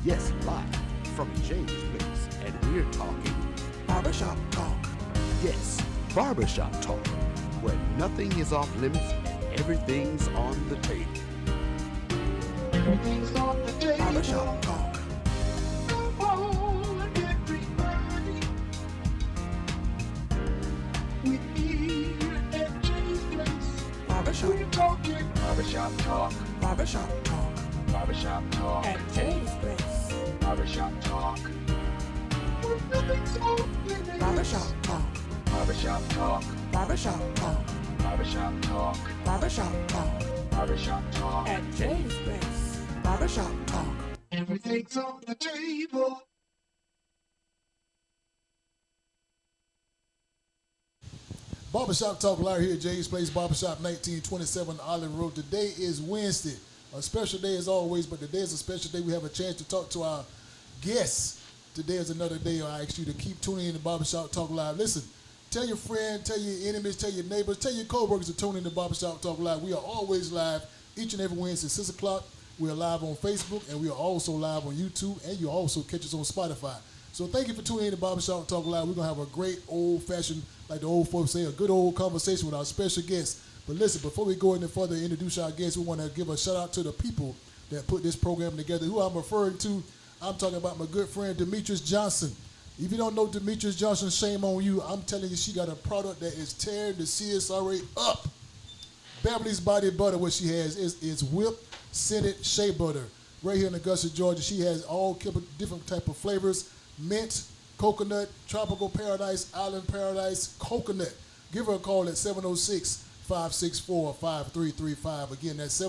Yes, live from Jay's Place, and we're talking Barbershop Talk. Yes, barbershop talk, where nothing is off limits, everything's on the table. Everything's on the table. Barbershop Talk. Oh, everybody. We're here at Jay's Place. Barbershop. We're talking Barbershop Talk. Barbershop Talk. Barbershop Talk. At Jay's Place. Barbershop Talk. Where nothing's off limits. Barbershop Talk. Barbershop Talk. Barbershop Talk. Barbershop Talk. Barbershop Talk. Barbershop Talk. At Jay's Place. Barbershop Talk. Everything's on the table. Barbershop Talk live here at Jay's Place, Barbershop 1927 Island Road. Today is Wednesday. A special day as always, but today is a special day. We have a chance to talk to our guests. Today is another day I ask you to keep tuning in to Barbershop Talk Live. Listen, tell your friend, tell your enemies, tell your neighbors, tell your co-workers to tune in to Barbershop Talk Live. We are always live each and every Wednesday at 6 o'clock. We are live on Facebook, and we are also live on YouTube, and you also catch us on Spotify. So thank you for tuning in to Barbershop Talk Live. We're going to have a great old-fashioned, like the old folks say, a good old conversation with our special guests. But listen, before we go any further and introduce our guests, we want to give a shout-out to the people that put this program together. Who I'm referring to, I'm talking about my good friend Demetrius Johnson. If you don't know Demetrius Johnson, shame on you. I'm telling you, she got a product that is tearing the CSRA up. Beverly's Body Butter, what she has is whipped scented shea butter. Right here in Augusta, Georgia, she has all different type of flavors: mint, coconut, tropical paradise, island paradise, coconut. Give her a call at 706-564-5335. Again, that's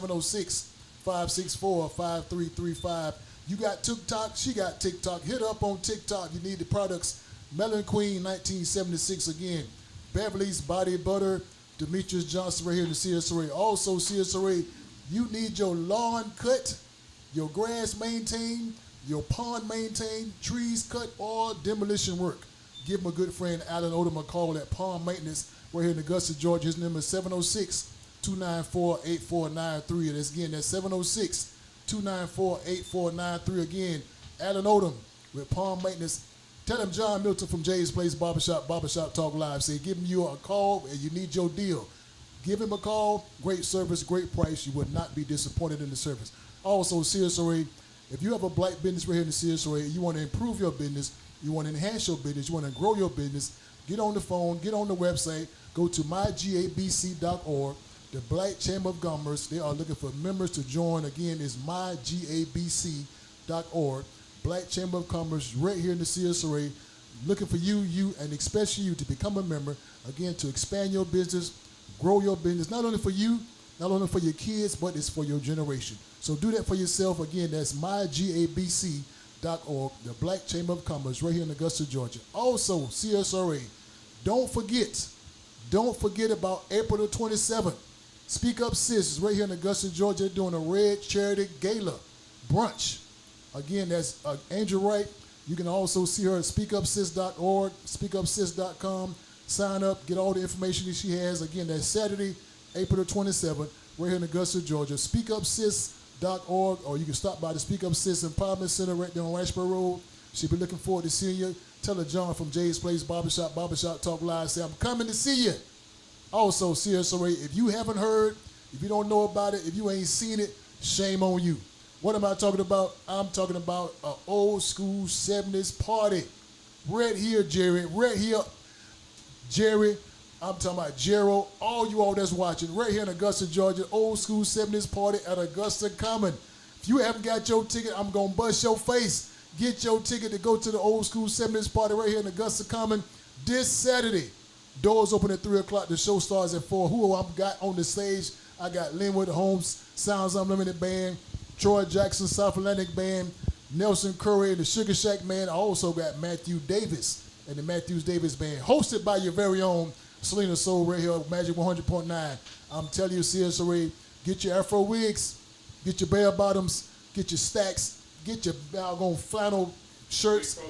706-564-5335. You got TikTok, she got TikTok. Hit her up on TikTok. You need the products. Melon Queen 1976 again. Beverly's Body Butter. Demetrius Johnson right here in the CSRA. Also, CSRA, you need your lawn cut, your grass maintained, your pond maintained, trees cut, or demolition work. Give my good friend Alan Odom a call at Pond Maintenance right here in Augusta, Georgia. His number is 706-294-8493. And again, that's 706-294-8493. Again, Alan Odom with Pond Maintenance. Tell him John Milton from Jay's Place Barbershop Talk Live. Say, give him you a call and you need your deal. Give him a call. Great service, great price. You would not be disappointed in the service. Also, CSRA, if you have a black business right here in the CSRA, you want to improve your business, you want to enhance your business, you want to grow your business, get on the phone, get on the website, go to mygabc.org. The Black Chamber of Commerce, they are looking for members to join. Again, it's mygabc.org. Black Chamber of Commerce right here in the CSRA, looking for you, and especially you to become a member, again, to expand your business, grow your business, not only for you, not only for your kids, but it's for your generation. So do that for yourself. Again, that's mygabc.org, the Black Chamber of Commerce right here in Augusta, Georgia. Also, CSRA, don't forget about April the 27th. Speak Up Sis is right here in Augusta, Georgia. They're doing a Red Charity Gala brunch. Again, that's Angel Wright. You can also see her at speakupsis.org, speakupsis.com. Sign up, get all the information that she has. Again, that's Saturday, April the 27th, right here in Augusta, Georgia. Speakupsis.org, or you can stop by the Speak Up Sis Empowerment Center right there on Rashburn Road. She'll be looking forward to seeing you. Tell her John from Jay's Place Barbershop Talk Live. Say, I'm coming to see you. Also, CSRA, if you haven't heard, if you don't know about it, if you ain't seen it, shame on you. What am I talking about? I'm talking about an old school 70s party. Right here, Jerry. Right here, Jerry. I'm talking about Gerald. All you all that's watching. Right here in Augusta, Georgia. Old school 70s party at Augusta Common. If you haven't got your ticket, I'm going to bust your face. Get your ticket to go to the old school 70s party right here in Augusta Common this Saturday. Doors open at 3 o'clock. The show starts at 4. Who I've got on the stage? I got Linwood Holmes, Sounds Unlimited Band, Troy Jackson, South Atlantic Band, Nelson Curry, the Sugar Shack Band. I also got Matthew Davis and the Matthews Davis Band, hosted by your very own Selena Soul right here, Magic 100.9. I'm telling you, CSRA, get your Afro wigs, get your bell bottoms, get your stacks, get your doggone flannel shirts.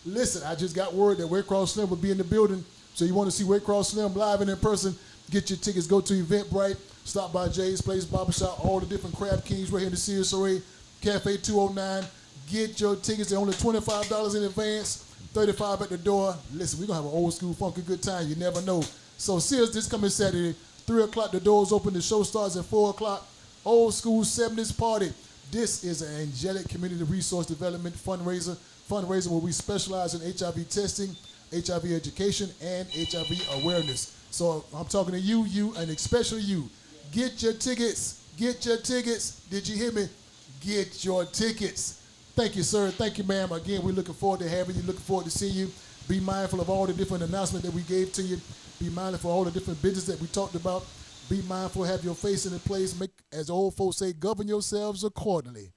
Listen, I just got word that Red Cross Slim will be in the building. So you want to see Red Cross Slim live and in person, get your tickets, go to Eventbrite, stop by Jay's Place Barbershop, all the different Crab Kings right here in the CSRA, Cafe 209, Get your tickets. They're only $25 in advance, $35 at the door. Listen, we're going to have an old school funky good time. You never know. So Sears, this coming Saturday, 3 o'clock, the doors open. The show starts at 4 o'clock. Old school 70s party. This is an angelic community resource development fundraiser where we specialize in HIV testing, HIV education, and HIV awareness. So I'm talking to you, and especially you. Get your tickets. Get your tickets. Did you hear me? Get your tickets. Thank you, sir. Thank you, ma'am. Again, we're looking forward to having you. Looking forward to seeing you. Be mindful of all the different announcements that we gave to you. Be mindful of all the different business that we talked about. Be mindful, have your face in the place. Make, as the old folks say, govern yourselves accordingly.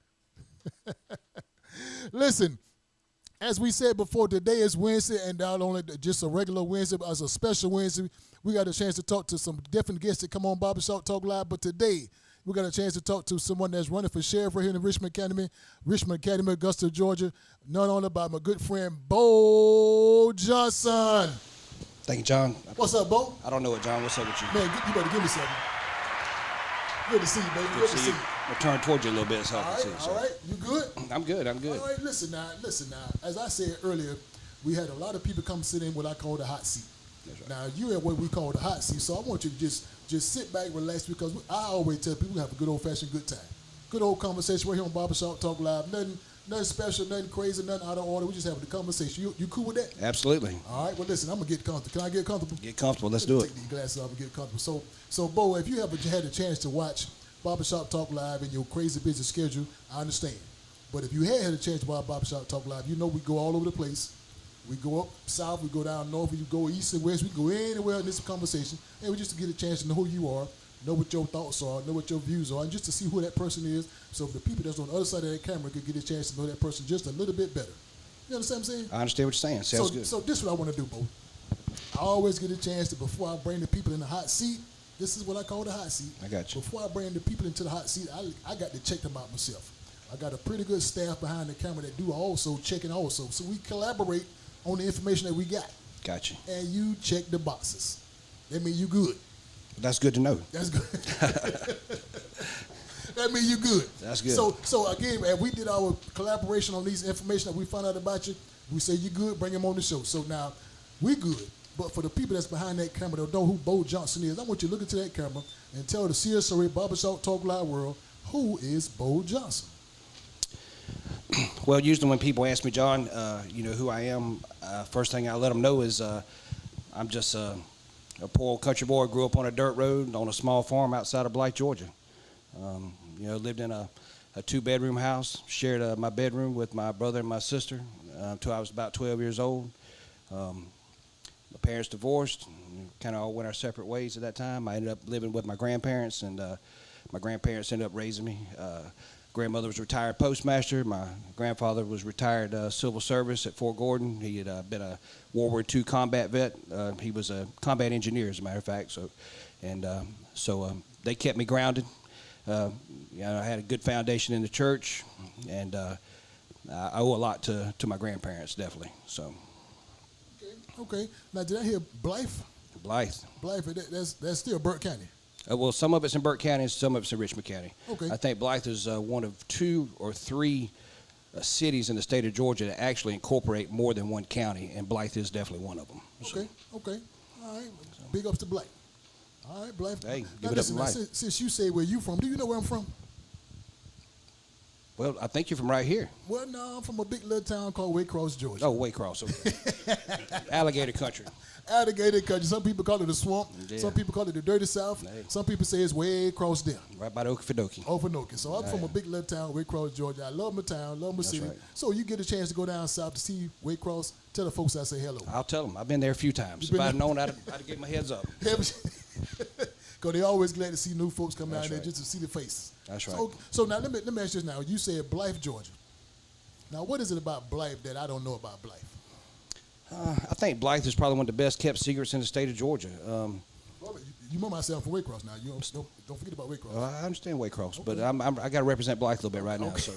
Listen, as we said before, today is Wednesday, and not only just a regular Wednesday, but as a special Wednesday, we got a chance to talk to some different guests that come on Barbershop Talk Live. But today, we got a chance to talk to someone that's running for sheriff right here in Richmond Academy, Augusta, Georgia. None other but my good friend, Bo Johnson. Thank you, John. What's up, Bo? I don't know it, John. What's up with you? Man, you better give me something. Good to see you, baby. Good to see you. I'll turn towards you a little bit so I can see you. All right. You good? I'm good. All right, listen now. As I said earlier, we had a lot of people come sit in what I call the hot seat. That's right. Now, you're at what we call the hot seat, so I want you to just sit back, relax, because I always tell people we have a good old-fashioned good time. Good old conversation right here on Barbershop Talk Live. Nothing special, nothing crazy, nothing out of order. We just having a conversation. You cool with that? Absolutely. All right, well, listen, I'm going to get comfortable. Can I get comfortable? Get comfortable. Let's do it. Take these glasses off and get comfortable. So, Bo, if you haven't had a chance to watch Barbershop Talk Live in your crazy busy schedule, I understand. But if you had a chance to watch Barbershop Talk Live, you know we go all over the place. We go up south, we go down north, we go east and west, we go anywhere in this conversation, and we just to get a chance to know who you are, know what your thoughts are, know what your views are, and just to see who that person is, so the people that's on the other side of that camera could get a chance to know that person just a little bit better. You understand what I'm saying? I understand what you're saying. Sounds good. So this is what I want to do, Bo. I always get a chance to, before I bring the people in the hot seat, this is what I call the hot seat. I got you. Before I bring the people into the hot seat, I got to check them out myself. I got a pretty good staff behind the camera that do also checking also. So we collaborate on the information that we got. Gotcha. And you check the boxes. That means you good. That's good to know. That's good. That means you good. That's good. So again, as we did our collaboration on these information that we found out about you, we say you good, bring them on the show. So now, we good. But for the people that's behind that camera that don't know who Bo Johnson is, I want you to look into that camera and tell the CSRA Barbershop Talk Live world, who is Bo Johnson? Well, usually when people ask me, John, who I am, first thing I let them know is I'm just a poor old country boy. Grew up on a dirt road on a small farm outside of Blythe, Georgia. Lived in a 2-bedroom house, shared my bedroom with my brother and my sister until I was about 12 years old. My parents divorced, kind of all went our separate ways at that time. I ended up living with my grandparents, and my grandparents ended up raising me. Grandmother was retired postmaster. My grandfather was retired civil service at Fort Gordon. He had been a World War II combat vet. He was a combat engineer, as a matter of fact. So they kept me grounded. I had a good foundation in the church, and I owe a lot to my grandparents, definitely. So. Okay. Now, did I hear Blythe? Blythe. Blythe, that's still Burke County. Well, some of it's in Burke County and some of it's in Richmond County. Okay. I think Blythe is one of 2 or 3 cities in the state of Georgia that actually incorporate more than one county, and Blythe is definitely one of them. Okay. All right. Big ups to Blythe. All right, Blythe. Hey, now, give it up to Blythe. Since you say where you from, do you know where I'm from? Well, I think you're from right here. Well, no, I'm from a big little town called Waycross, Georgia. Oh, Waycross, okay. Alligator country. Alligator country. Some people call it the swamp. Yeah. Some people call it the dirty south. Hey. Some people say it's way across there. Right by the Okeechobee. Okefenokee. So I'm from a big little town, Waycross, Georgia. I love my town, love my city. right. So you get a chance to go down south to see Waycross. Tell the folks I say hello. I'll tell them. I've been there a few times. If I'd known, I'd have given my heads up. Because they're always glad to see new folks come down there right. just to see the faces. That's right. So now let me ask you this now. You said Blythe, Georgia. Now what is it about Blythe that I don't know about Blythe? I think Blythe is probably one of the best kept secrets in the state of Georgia. Well, you know myself from Waycross now. You don't forget about Waycross. I understand Waycross, okay. But I got to represent Blythe a little bit right now. So,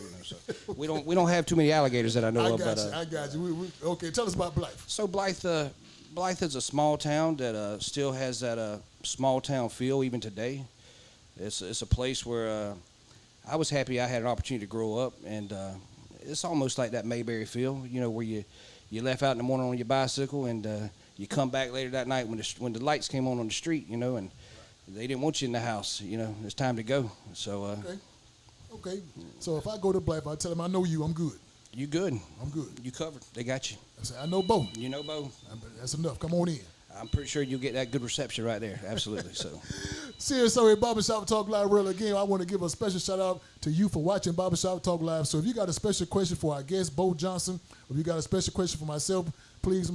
we don't have too many alligators that I know of. I got you. Okay, tell us about Blythe. So Blythe is a small town that still has that small town feel even today. It's a place where I was happy I had an opportunity to grow up, and it's almost like that Mayberry feel, where you left out in the morning on your bicycle and you come back later that night when the lights came on the street, and they didn't want you in the house. It's time to go. So. Okay. So if I go to Black, I tell them I know you, I'm good. You good. I'm good. You covered. They got you. I say I know Bo. You know Bo. That's enough. Come on in. I'm pretty sure you'll get that good reception right there. Absolutely. So. CSRA Barbershop Talk Live. Real again, I want to give a special shout out to you for watching Barbershop Talk Live. So if you got a special question for our guest, Bo Johnson, or if you got a special question for myself, please,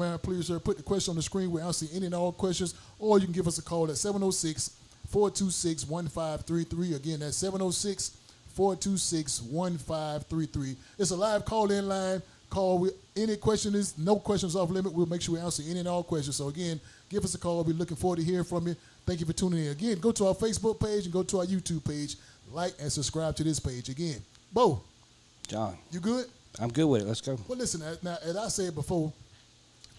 sir, put the question on the screen. We'll answer any and all questions, or you can give us a call at 706-426-1533. Again, that's 706-426-1533. It's a live call-in line. Call with any questions. No questions off limit. We'll make sure we answer any and all questions. So again, give us a call. We're looking forward to hearing from you. Thank you for tuning in. Again, go to our Facebook page and go to our YouTube page. Like and subscribe to this page. Again, Bo. John. You good? I'm good with it. Let's go. Well, listen, now, as I said before,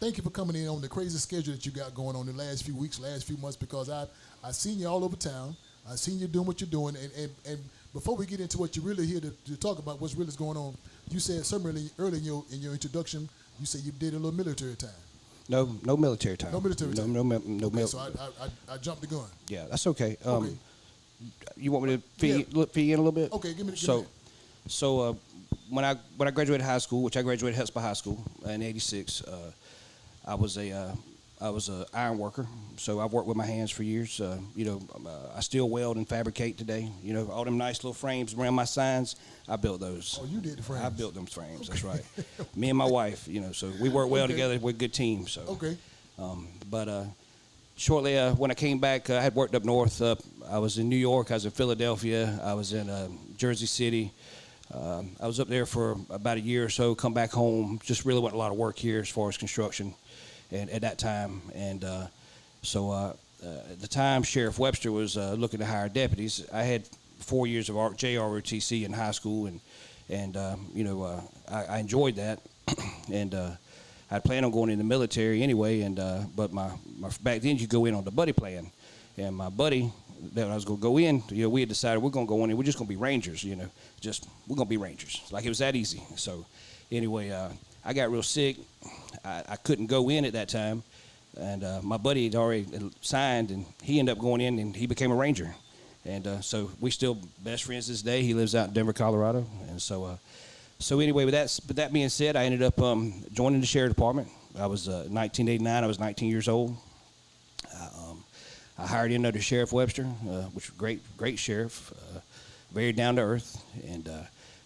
thank you for coming in on the crazy schedule that you got going on the last few weeks, last few months, because I've seen you all over town. I've seen you doing what you're doing. And before we get into what you're really here to talk about, what's really going on, you said something early in your introduction, you said you did a little military time. No military time. No military time. No okay, so I jumped the gun. Yeah, that's okay. Okay. You want me to feed you in a little bit? Okay, give me. So when I graduated high school, which I graduated Hesper High School in '86, I was a iron worker. So I've worked with my hands for years. I still weld and fabricate today. All them nice little frames around my signs, I built those. Oh, you did the frames. I built them frames. Okay. That's right. Me and my wife. So we work well together. We're a good team. So. Okay. But shortly when I came back, I had worked up north. I was in New York. I was in Philadelphia. I was in Jersey City. I was up there for about a year or so. Come back home. Just really wasn't a lot of work here as far as construction. And at that time, and so at the time, Sheriff Webster was looking to hire deputies. I had 4 years of JROTC in high school, and I enjoyed that, and I planned on going in the military anyway. And but my back then you go in on the buddy plan, and my buddy that I was going to go in, we had decided we're going to go in and we're just going to be Rangers, we're going to be Rangers. Like it was that easy. So anyway, I got real sick. I couldn't go in at that time, and my buddy had already signed, and he ended up going in, and he became a Ranger. And so we still best friends this day. He lives out in Denver, Colorado. And so anyway, with that being said, I ended up joining the Sheriff Department. I was 1989. I was 19 years old. I hired in under Sheriff Webster, which was great sheriff, very down to earth. And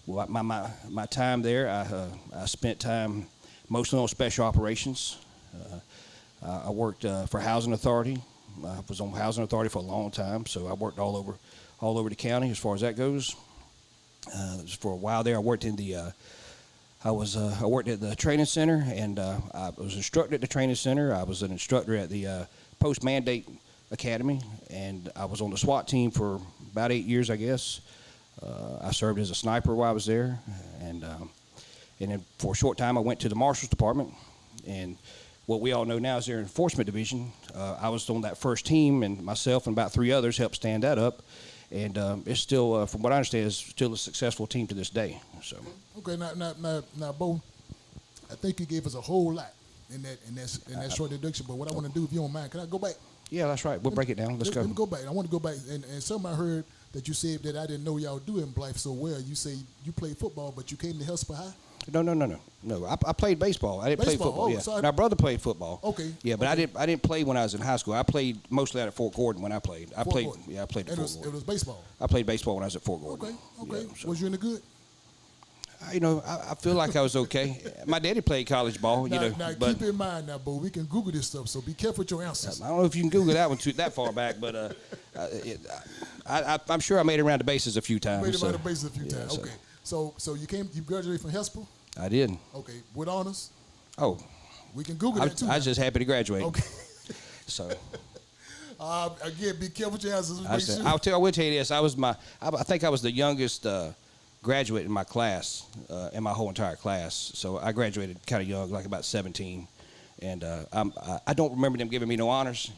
my time there, I spent time mostly on special operations. I worked for Housing Authority. I was on Housing Authority for a long time, so I worked all over the county as far as that goes. For a while there, I worked in the I worked at the training center, and I was instructor at the training center. I was an instructor at the post-mandate academy, and I was on the SWAT team for about 8 years, I guess. I served as a sniper while I was there, and then for a short time I went to the Marshals Department, and what we all know now is their enforcement division. I was on that first team, and myself and about 3 others helped stand that up, and it's still, from what I understand, is still a successful team to this day. So. Okay, now, Bo, I think you gave us a whole lot in that short introduction. But what I want to do, if you don't mind, can I go back? Yeah, that's right. We'll break it down. Let's go. Let me go back. I want to go back, and something I heard that you said that I didn't know y'all do in Blythe so well. You say you played football, but you came to Hesper High? No. I played baseball. I didn't play football. Yeah. So my brother played football. Okay. Yeah, but okay. I didn't play when I was in high school. I played mostly out at Fort Gordon when I played. I played at Fort Gordon. It was baseball. I played baseball when I was at Fort Gordon. Okay. Yeah, so. Was you in the good? I feel like I was okay. My daddy played college ball, Now but keep in mind now, Bo, we can Google this stuff, so be careful with your answers. I don't know if you can Google that one that far back, but I'm sure I made it around the bases a few times. Made it around the bases a few times. So. Okay. So you graduated from Hesper? I did. Okay. With honors? Oh. We can Google that too. I was just happy to graduate. Okay. So. Again, be careful with your answers. I will tell you this. I think I was the youngest graduate in my class, in my whole entire class. So I graduated kind of young, like about 17. And I don't remember them giving me no honors,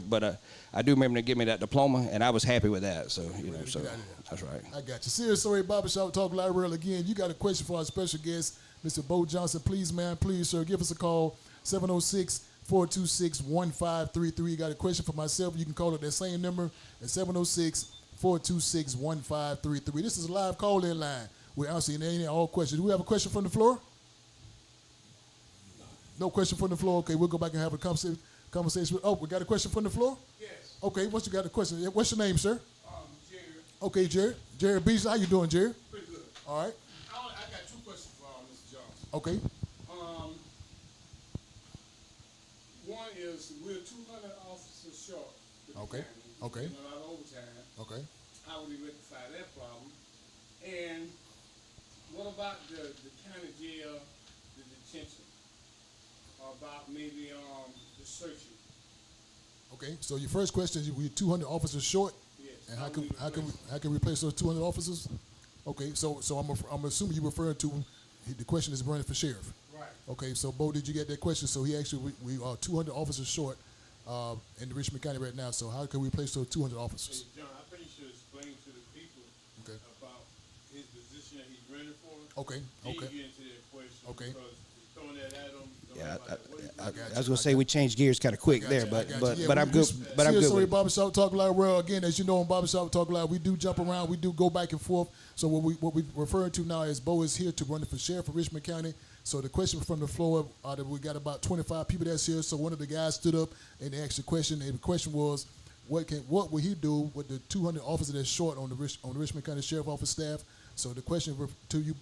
but I do remember them giving me that diploma, and I was happy with that. So, so that's right. I got you. CSRA Barbershop Talk Live Real again. You got a question for our special guest, Mr. Bo Johnson. Please, man, please, sir, give us a call, 706-426-1533. You got a question for myself, you can call it that same number at 706-426-1533. This is a live call-in line. We're answering any and all questions. Do we have a question from the floor? No question from the floor? Okay, we'll go back and have a conversation. Oh, we got a question from the floor? Yes. Okay, what you got a question? What's your name, sir? Jerry. Okay, Jerry. Jerry Beasley, how you doing, Jerry? Pretty good. All right. I got two questions for Mr. Johnson. Okay. One is we're 200 officers short. Okay. Okay. A lot of overtime. Okay. How would we rectify that problem? And what about the county jail, the detention? About maybe the searching? Okay. So your first question is we're 200 officers short. Yes. And how can we replace those 200 officers? Okay. So I'm assuming you're referring to the question is running for sheriff. Right. Okay. So Bo, did you get that question? So he actually we are 200 officers short in the Richmond County right now. So how can we replace those 200 officers? Hey, John, I think you should explain to the people about his position that he's running for. Okay. Then Okay. you get into that question. Okay. Because throwing that at him. Yeah, I got was gonna say we changed gears kind of quick there, but I'm good. But I'm good. Sorry, With it. Barbershop Talk Live. Well, again, as you know, on Barbershop Talk Live, we do jump around, we do go back and forth. So what we referring to now is Bo is here to run for sheriff of Richmond County. So the question from the floor, that we got about 25 people that's here. So one of the guys stood up and asked the question. And the question was, what will he do with the 200 officers that's short on the Richmond County Sheriff Office staff? So the question to you,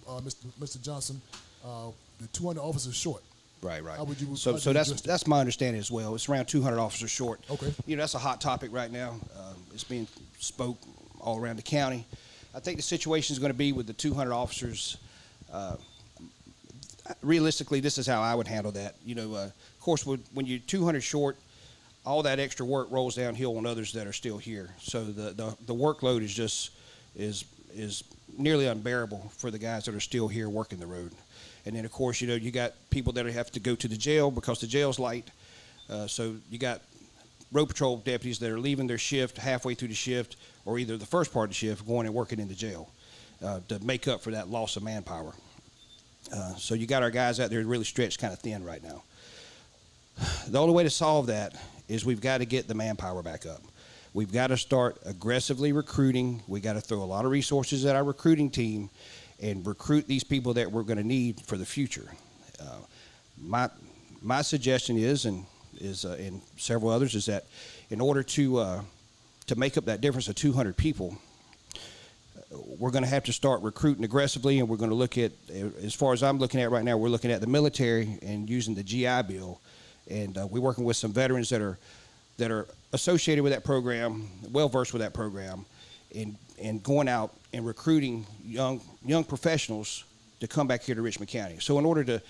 Mr. Johnson, the 200 officers short. Right. How would you? So that's my understanding as well. It's around 200 officers short. Okay. That's a hot topic right now. It's being spoke all around the county. I think the situation is going to be with the 200 officers. Realistically, this is how I would handle that. Of course, when you're 200 short, all that extra work rolls downhill on others that are still here. So the workload is nearly unbearable for the guys that are still here working the road. And then, of course, you got people that have to go to the jail because the jail's light. So you got road patrol deputies that are leaving their shift halfway through the shift or either the first part of the shift going and working in the jail to make up for that loss of manpower. So you got our guys out there really stretched kind of thin right now. The only way to solve that is we've got to get the manpower back up. We've got to start aggressively recruiting. We got to throw a lot of resources at our recruiting team and recruit these people that we're going to need for the future. My suggestion is, and several others, is that in order to make up that difference of 200 people, we're going to have to start recruiting aggressively, and we're going to look at, as far as I'm looking at right now, we're looking at the military and using the GI Bill, and we're working with some veterans that are associated with that program, well versed with that program, and going out and recruiting young professionals to come back here to Richmond County. So in order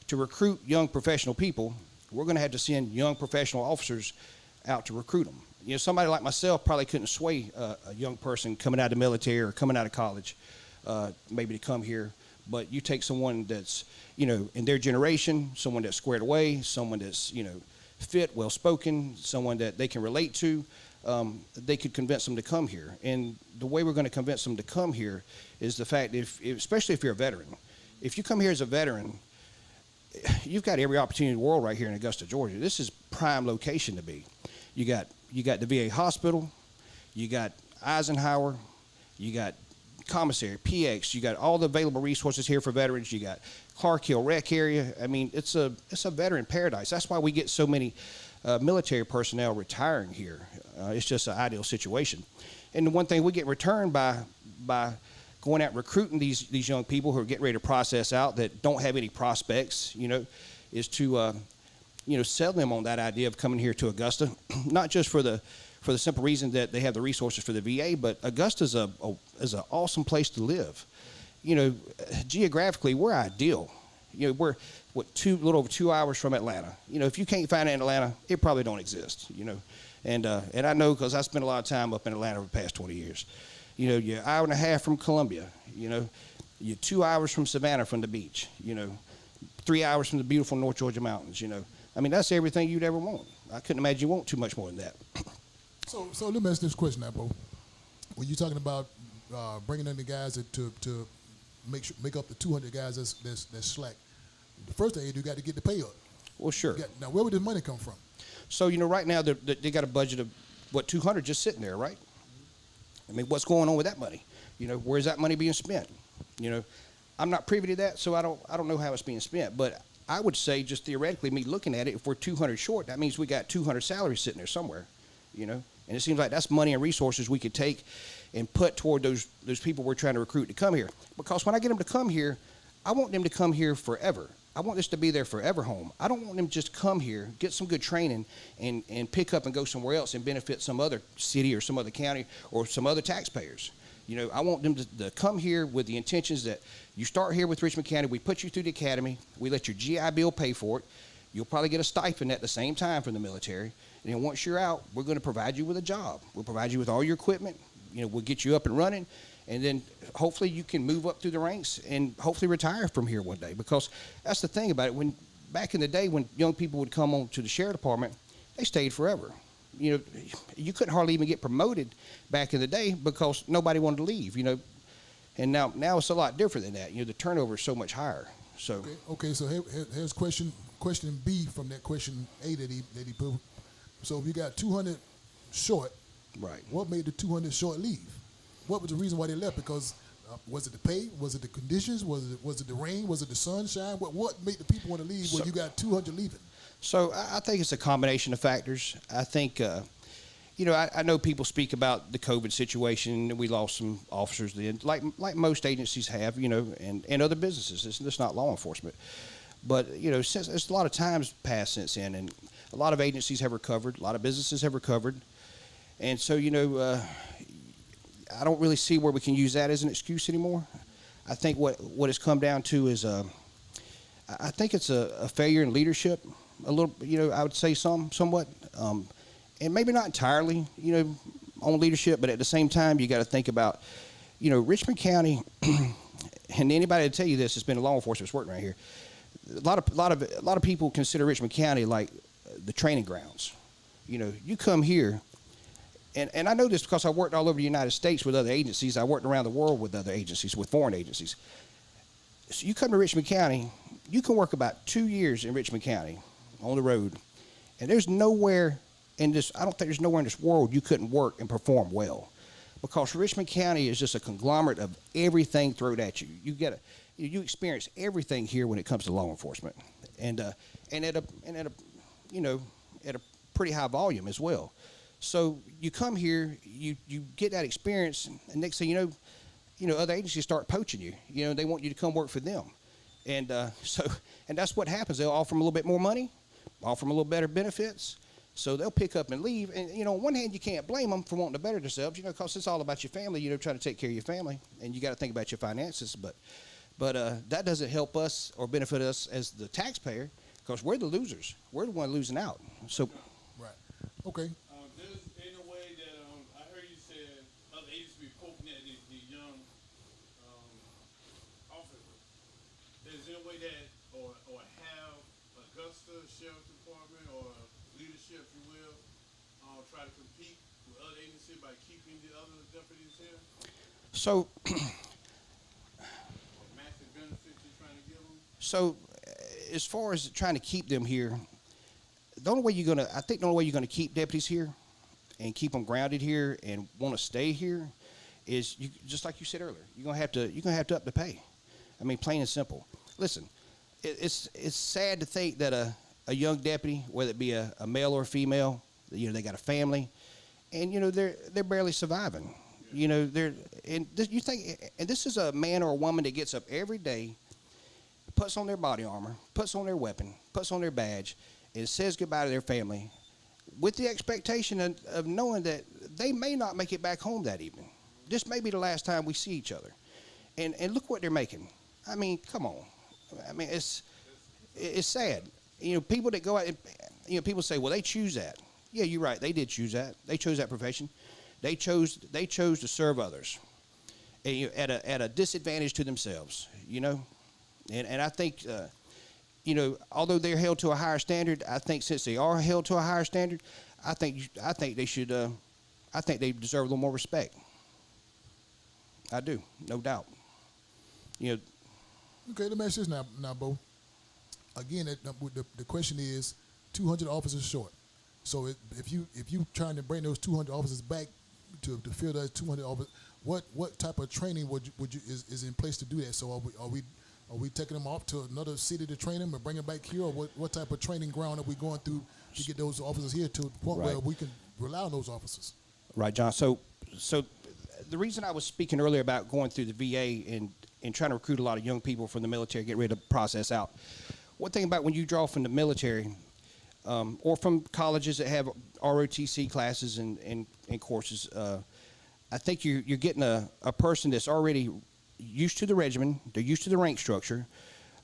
to recruit young professional people, we're going to have to send young professional officers out to recruit them. Somebody like myself probably couldn't sway a young person coming out of the military or coming out of college, maybe to come here. But you take someone that's, in their generation, someone that's squared away, someone that's, fit, well-spoken, someone that they can relate to, they could convince them to come here. And the way we're going to convince them to come here is the fact, especially if you're a veteran. If you come here as a veteran, you've got every opportunity in the world right here in Augusta, Georgia. This is prime location to be. You got the VA hospital, you got Eisenhower, you got commissary, PX, you got all the available resources here for veterans. You got Clark Hill Rec area. I mean, it's a veteran paradise. That's why we get so many military personnel retiring here. It's just an ideal situation. And the one thing we get in return by going out recruiting these young people who are getting ready to process out that don't have any prospects, is to sell them on that idea of coming here to Augusta, not just for the simple reason that they have the resources for the VA, but Augusta's is an awesome place to live. Geographically, we're ideal. We're a little over 2 hours from Atlanta. If you can't find it in Atlanta, it probably don't exist. And I know because I spent a lot of time up in Atlanta over the past 20 years. You're an hour and a half from Columbia. You're 2 hours from Savannah from the beach. 3 hours from the beautiful North Georgia mountains. I mean, that's everything you'd ever want. I couldn't imagine you want too much more than that. So let me ask this question now, Bo. When you're talking about bringing in the guys to make up the 200 guys that's slack, the first thing you do, got to get the pay up. Well, sure. Now, where would this money come from? So, right now they got a budget of, 200 just sitting there, right? I mean, what's going on with that money? Where's that money being spent? I'm not privy to that, so I don't know how it's being spent. But I would say, just theoretically, me looking at it, if we're 200 short, that means we got 200 salaries sitting there somewhere, And it seems like that's money and resources we could take and put toward those people we're trying to recruit to come here. Because when I get them to come here, I want them to come here forever. I want this to be their forever home. I don't want them to just come here, get some good training, and pick up and go somewhere else and benefit some other city or some other county or some other taxpayers. I want them to come here with the intentions that you start here with Richmond County, we put you through the academy, we let your GI Bill pay for it, you'll probably get a stipend at the same time from the military, and then once you're out, we're going to provide you with a job. We'll provide you with all your equipment, we'll get you up and running, and then hopefully you can move up through the ranks and hopefully retire from here one day. Because that's the thing about it. Back in the day when young people would come on to the sheriff department, they stayed forever. You couldn't hardly even get promoted back in the day because nobody wanted to leave, And now it's a lot different than that. The turnover is so much higher. So Okay. So here's question B from that question A that he put. So if you got 200 short, right? What made the 200 short leave? What was the reason why they left? Because was it the pay? Was it the conditions? Was it the rain? Was it the sunshine? What made the people want to leave when you got 200 leaving? So I think it's a combination of factors. I think, I know people speak about the COVID situation. We lost some officers then, like most agencies have, and other businesses. It's not law enforcement. But, since there's a lot of times passed since then, and a lot of agencies have recovered. A lot of businesses have recovered. And so, I don't really see where we can use that as an excuse anymore. I think what it's come down to is, I think it's a failure in leadership. A little, I would say somewhat, and maybe not entirely, on leadership, but at the same time, you got to think about, Richmond County, and anybody to tell you this has been a law enforcement that's working right here. A lot of people consider Richmond County like the training grounds. You come here, and I know this because I worked all over the United States with other agencies. I worked around the world with other agencies, with foreign agencies. So you come to Richmond County, you can work about 2 years in Richmond County on the road, and there's nowhere in this, I don't think there's nowhere in this world you couldn't work and perform well, because Richmond County is just a conglomerate of everything thrown at you. You experience everything here when it comes to law enforcement, and at a pretty high volume as well. So you come here, you get that experience, and next thing you know, other agencies start poaching you. They want you to come work for them, and that's what happens. They'll offer them a little bit more money, offer them a little better benefits, so they'll pick up and leave. And on one hand, you can't blame them for wanting to better themselves, because it's all about your family. Trying to take care of your family, and you got to think about your finances. But that doesn't help us or benefit us as the taxpayer, because we're the losers. We're the one losing out. So, right. Okay. There's in a way that I heard you said other agencies be poking at the young officers. There's in a way that or have Augusta Sheriff Department or leadership, if you will, try to compete with other agencies by keeping the other deputies here. So. Massive benefits you're trying to give them. So, as far as trying to keep them here, the only way you're gonna keep deputies here and keep them grounded here and want to stay here is just like you said earlier. You're gonna have to up the pay. I mean, plain and simple. Listen, it's sad to think that a young deputy, whether it be a male or a female, they got a family, and they're barely surviving. You think, and this is a man or a woman that gets up every day, puts on their body armor, puts on their weapon, puts on their badge, and says goodbye to their family with the expectation of knowing that they may not make it back home that evening. This may be the last time we see each other. And look what they're making. I mean, come on. I mean, it's sad. People that go out and, people say, well, they choose that. Yeah, you're right. They did choose that. They chose that profession. They chose to serve others at a disadvantage to themselves, And I think although they're held to a higher standard, I think since they are held to a higher standard, I think they should. I think they deserve a little more respect. I do, no doubt. Okay, let me ask you this now, Bo. Again, the question is 200 officers short. So if you trying to bring those 200 officers back to fill those 200 officers, what type of training would you is in place to do that? So are we taking them off to another city to train them and bring them back here, or what type of training ground are we going through to get those officers here to the point where we can rely on those officers? Right, John. So the reason I was speaking earlier about going through the VA and trying to recruit a lot of young people from the military, get ready to process out. One thing about when you draw from the military or from colleges that have ROTC classes and courses, I think you're getting a person that's already used to the regimen. They're used to the rank structure.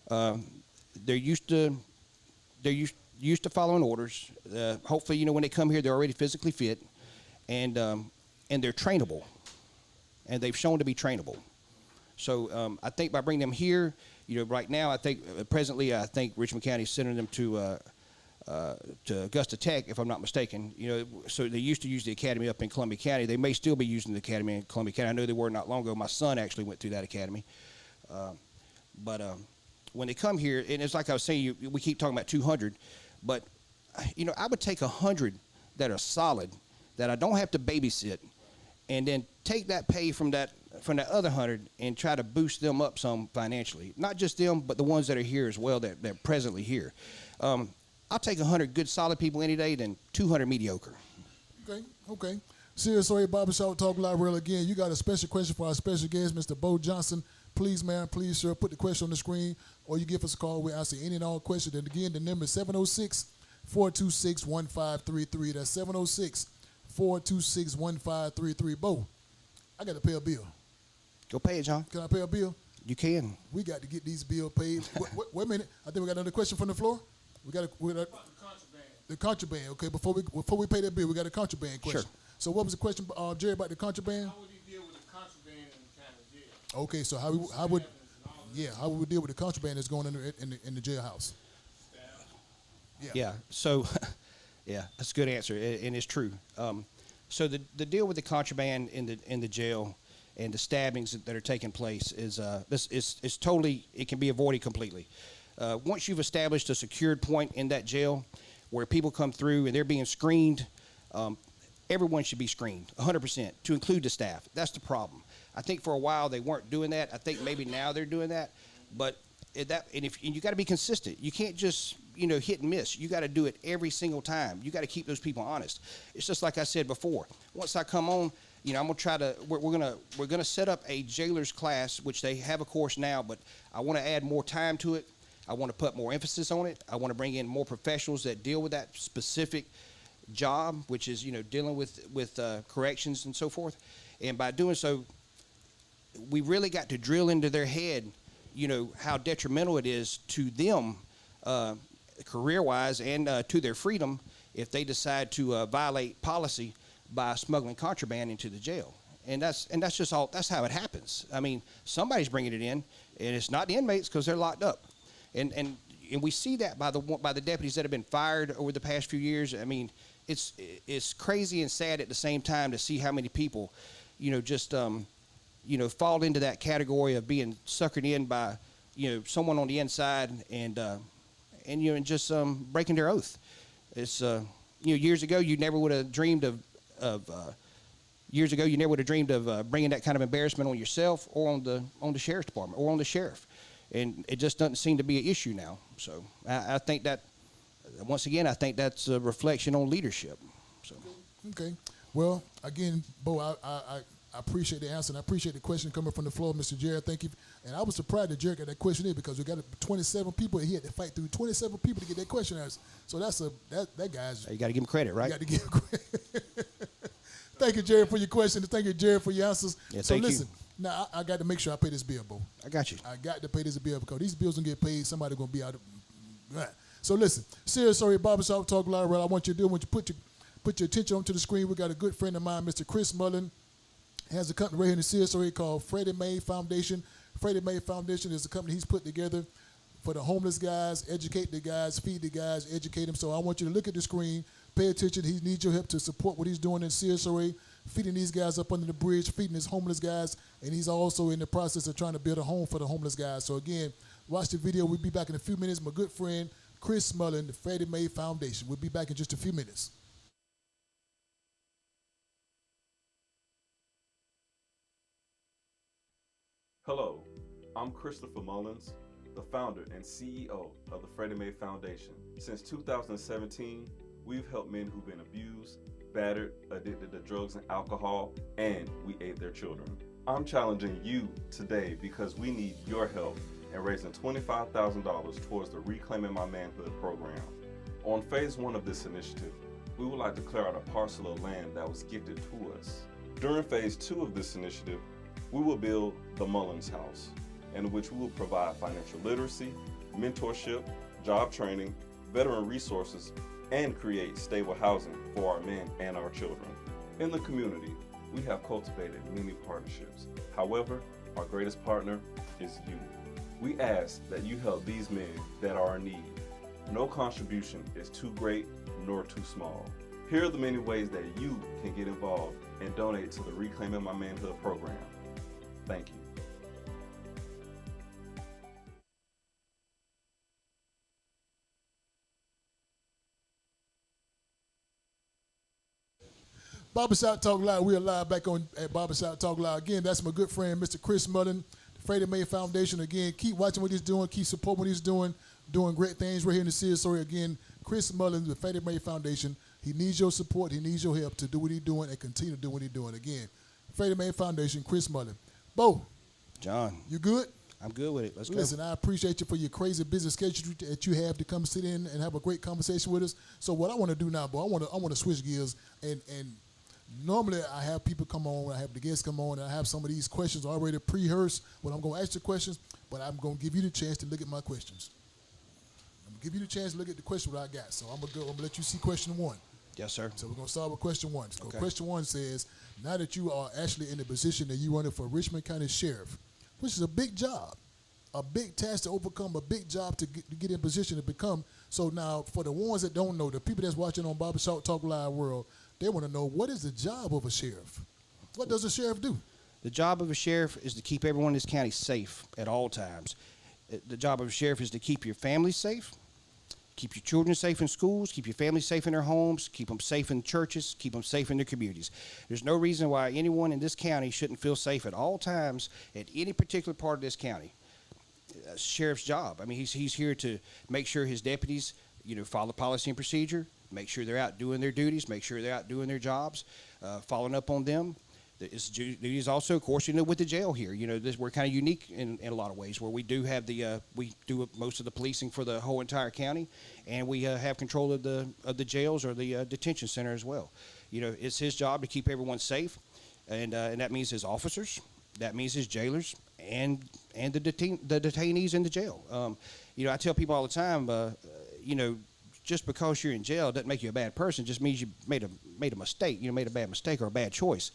They're used to following orders. Hopefully, when they come here, they're already physically fit, and they're trainable, and they've shown to be trainable. So I think by bringing them here, right now, I think presently, I think Richmond County is sending them to Augusta Tech, if I'm not mistaken. So they used to use the academy up in Columbia County. They may still be using the academy in Columbia County. I know they were not long ago. My son actually went through that academy. But when they come here, and it's like I was saying, we keep talking about 200, but I would take 100 that are solid, that I don't have to babysit, and then take that pay from that other 100 and try to boost them up some financially. Not just them, but the ones that are here as well that are presently here. I'll take 100 good, solid people any day than 200 mediocre. Okay. CSOA Barbershop Talk Live again. You got a special question for our special guest, Mr. Bo Johnson. Please, ma'am, please, sir, put the question on the screen, or you give us a call. We'll answer any and all questions. And again, the number is 706-426-1533. That's 706-426-1533. Bo, I got to pay a bill. Go pay it, John. Can I pay a bill? You can. We got to get these bills paid. Wait a minute. I think we got another question from the floor. We got the contraband. The contraband. Okay. Before we pay that bill, we got a contraband question. Sure. So what was the question, Jerry, about the contraband? How would he deal with the contraband in the county jail? Okay. So how would we deal with the contraband that's going in the jailhouse? Yeah. So, yeah, that's a good answer, and it's true. So the deal with the contraband in the jail and the stabbings that are taking place is totally, it can be avoided completely. Once you've established a secured point in that jail where people come through and they're being screened, everyone should be screened 100%, to include the staff. That's the problem. I think for a while they weren't doing that. I think maybe now they're doing that, but you got to be consistent. You can't just hit and miss. You got to do it every single time. You got to keep those people honest. It's just like I said before. Once I come on, I'm gonna try to. We're gonna set up a jailer's class, which they have a course now, but I want to add more time to it. I want to put more emphasis on it. I want to bring in more professionals that deal with that specific job, which is dealing with corrections and so forth. And by doing so, we really got to drill into their head, how detrimental it is to them, career-wise, and to their freedom if they decide to violate policy by smuggling contraband into the jail. And that's just all. That's how it happens. I mean, somebody's bringing it in, and it's not the inmates because they're locked up. And we see that by the deputies that have been fired over the past few years. I mean, it's crazy and sad at the same time to see how many people, just fall into that category of being suckered in by someone on the inside and just breaking their oath. It's years ago you never would have dreamed of bringing that kind of embarrassment on yourself or on the sheriff's department or on the sheriff. And it just doesn't seem to be an issue now. So I think that, once again, I think that's a reflection on leadership. So. Okay. Well, again, Bo, I appreciate the answer, and I appreciate the question coming from the floor, Mr. Jared. Thank you. And I was surprised that Jared got that question in because we got 27 people, and he had to fight through 27 people to get that question answered. So that guy's. You got to give him credit, right? You got to give him credit. Thank you, Jared, for your question. Thank you, Jared, for your answers. Yeah, so thank listen, you. now I got to make sure I pay this bill, Bo. I got you. I got to pay this bill because these bills don't get paid. Somebody's going to be out of. Right. So listen, CSOA Barbershop Talk Live. I want you to do. I want you to put your attention onto the screen. We got a good friend of mine, Mr. Chris Mullen. He has a company right here in the CSOA called Freddie Mae Foundation. Freddie Mae Foundation is a company he's put together for the homeless guys, educate the guys, feed the guys, educate them. So I want you to look at the screen, pay attention. He needs your help to support what he's doing in CSRA, feeding these guys up under the bridge, feeding his homeless guys, and he's also in the process of trying to build a home for the homeless guys. So again, watch the video. We'll be back in a few minutes. My good friend, Chris Mullen, the Freddie Mae Foundation. We'll be back in just a few minutes. Hello, I'm Christopher Mullins, the founder and CEO of the Freddie Mae Foundation. Since 2017, we've helped men who've been abused, battered, addicted to drugs and alcohol, and we aid their children. I'm challenging you today because we need your help in raising $25,000 towards the Reclaiming My Manhood program. On phase 1 of this initiative, we would like to clear out a parcel of land that was gifted to us. During phase 2 of this initiative, we will build the Mullins House, in which we will provide financial literacy, mentorship, job training, veteran resources, and create stable housing for our men and our children. In the community, we have cultivated many partnerships. However, our greatest partner is you. We ask that you help these men that are in need. No contribution is too great nor too small. Here are the many ways that you can get involved and donate to the Reclaiming My Manhood program. Thank you. Barbershop Talk Live. We are live back on at Barbershop Talk Live. Again, that's my good friend, Mr. Chris Mullen, the Freddie Mae Foundation. Again, keep watching what he's doing. Keep supporting what he's doing great things right here in the CSRA. Again, Chris Mullen, the Freddie Mae Foundation. He needs your support. He needs your help to do what he's doing and continue to do what he's doing. Again, Freddie Mae Foundation, Chris Mullen. Bo. John. You good? I'm good with it. Let's go. Listen, I appreciate you for your crazy business schedule that you have to come sit in and have a great conversation with us. So what I want to do now, Bo, I want to switch gears and normally I have people come on, I have the guests come on, and I have some of these questions already pre-rehearsed when I'm going to ask the questions, but I'm going to give you the chance to look at my questions. I'm going to give you the chance to look at the question what I got. So I'm going to let you see question 1. Yes, sir. So we're going to start with question 1. So Okay. Question 1 says, now that you are actually in the position that you're running for Richmond County Sheriff, which is a big job, a big task to overcome, a big job to get in position to become. So now for the ones that don't know, the people that's watching on Barbershop Talk Live World, they want to know, what is the job of a sheriff? What does a sheriff do? The job of a sheriff is to keep everyone in this county safe at all times. The job of a sheriff is to keep your family safe, keep your children safe in schools, keep your family safe in their homes, keep them safe in churches, keep them safe in their communities. There's no reason why anyone in this county shouldn't feel safe at all times at any particular part of this county. Sheriff's job. I mean, he's here to make sure his deputies, follow policy and procedure, make sure they're out doing their duties, make sure they're out doing their jobs, following up on them. His duties also, of course, with the jail here. We're kind of unique in a lot of ways, where we do have we do most of the policing for the whole entire county, and we have control of the jails or the detention center as well. It's his job to keep everyone safe, and that means his officers, that means his jailers, and the detainees in the jail. I tell people all the time, just because you're in jail doesn't make you a bad person. It just means you made a mistake. Made a bad mistake or a bad choice.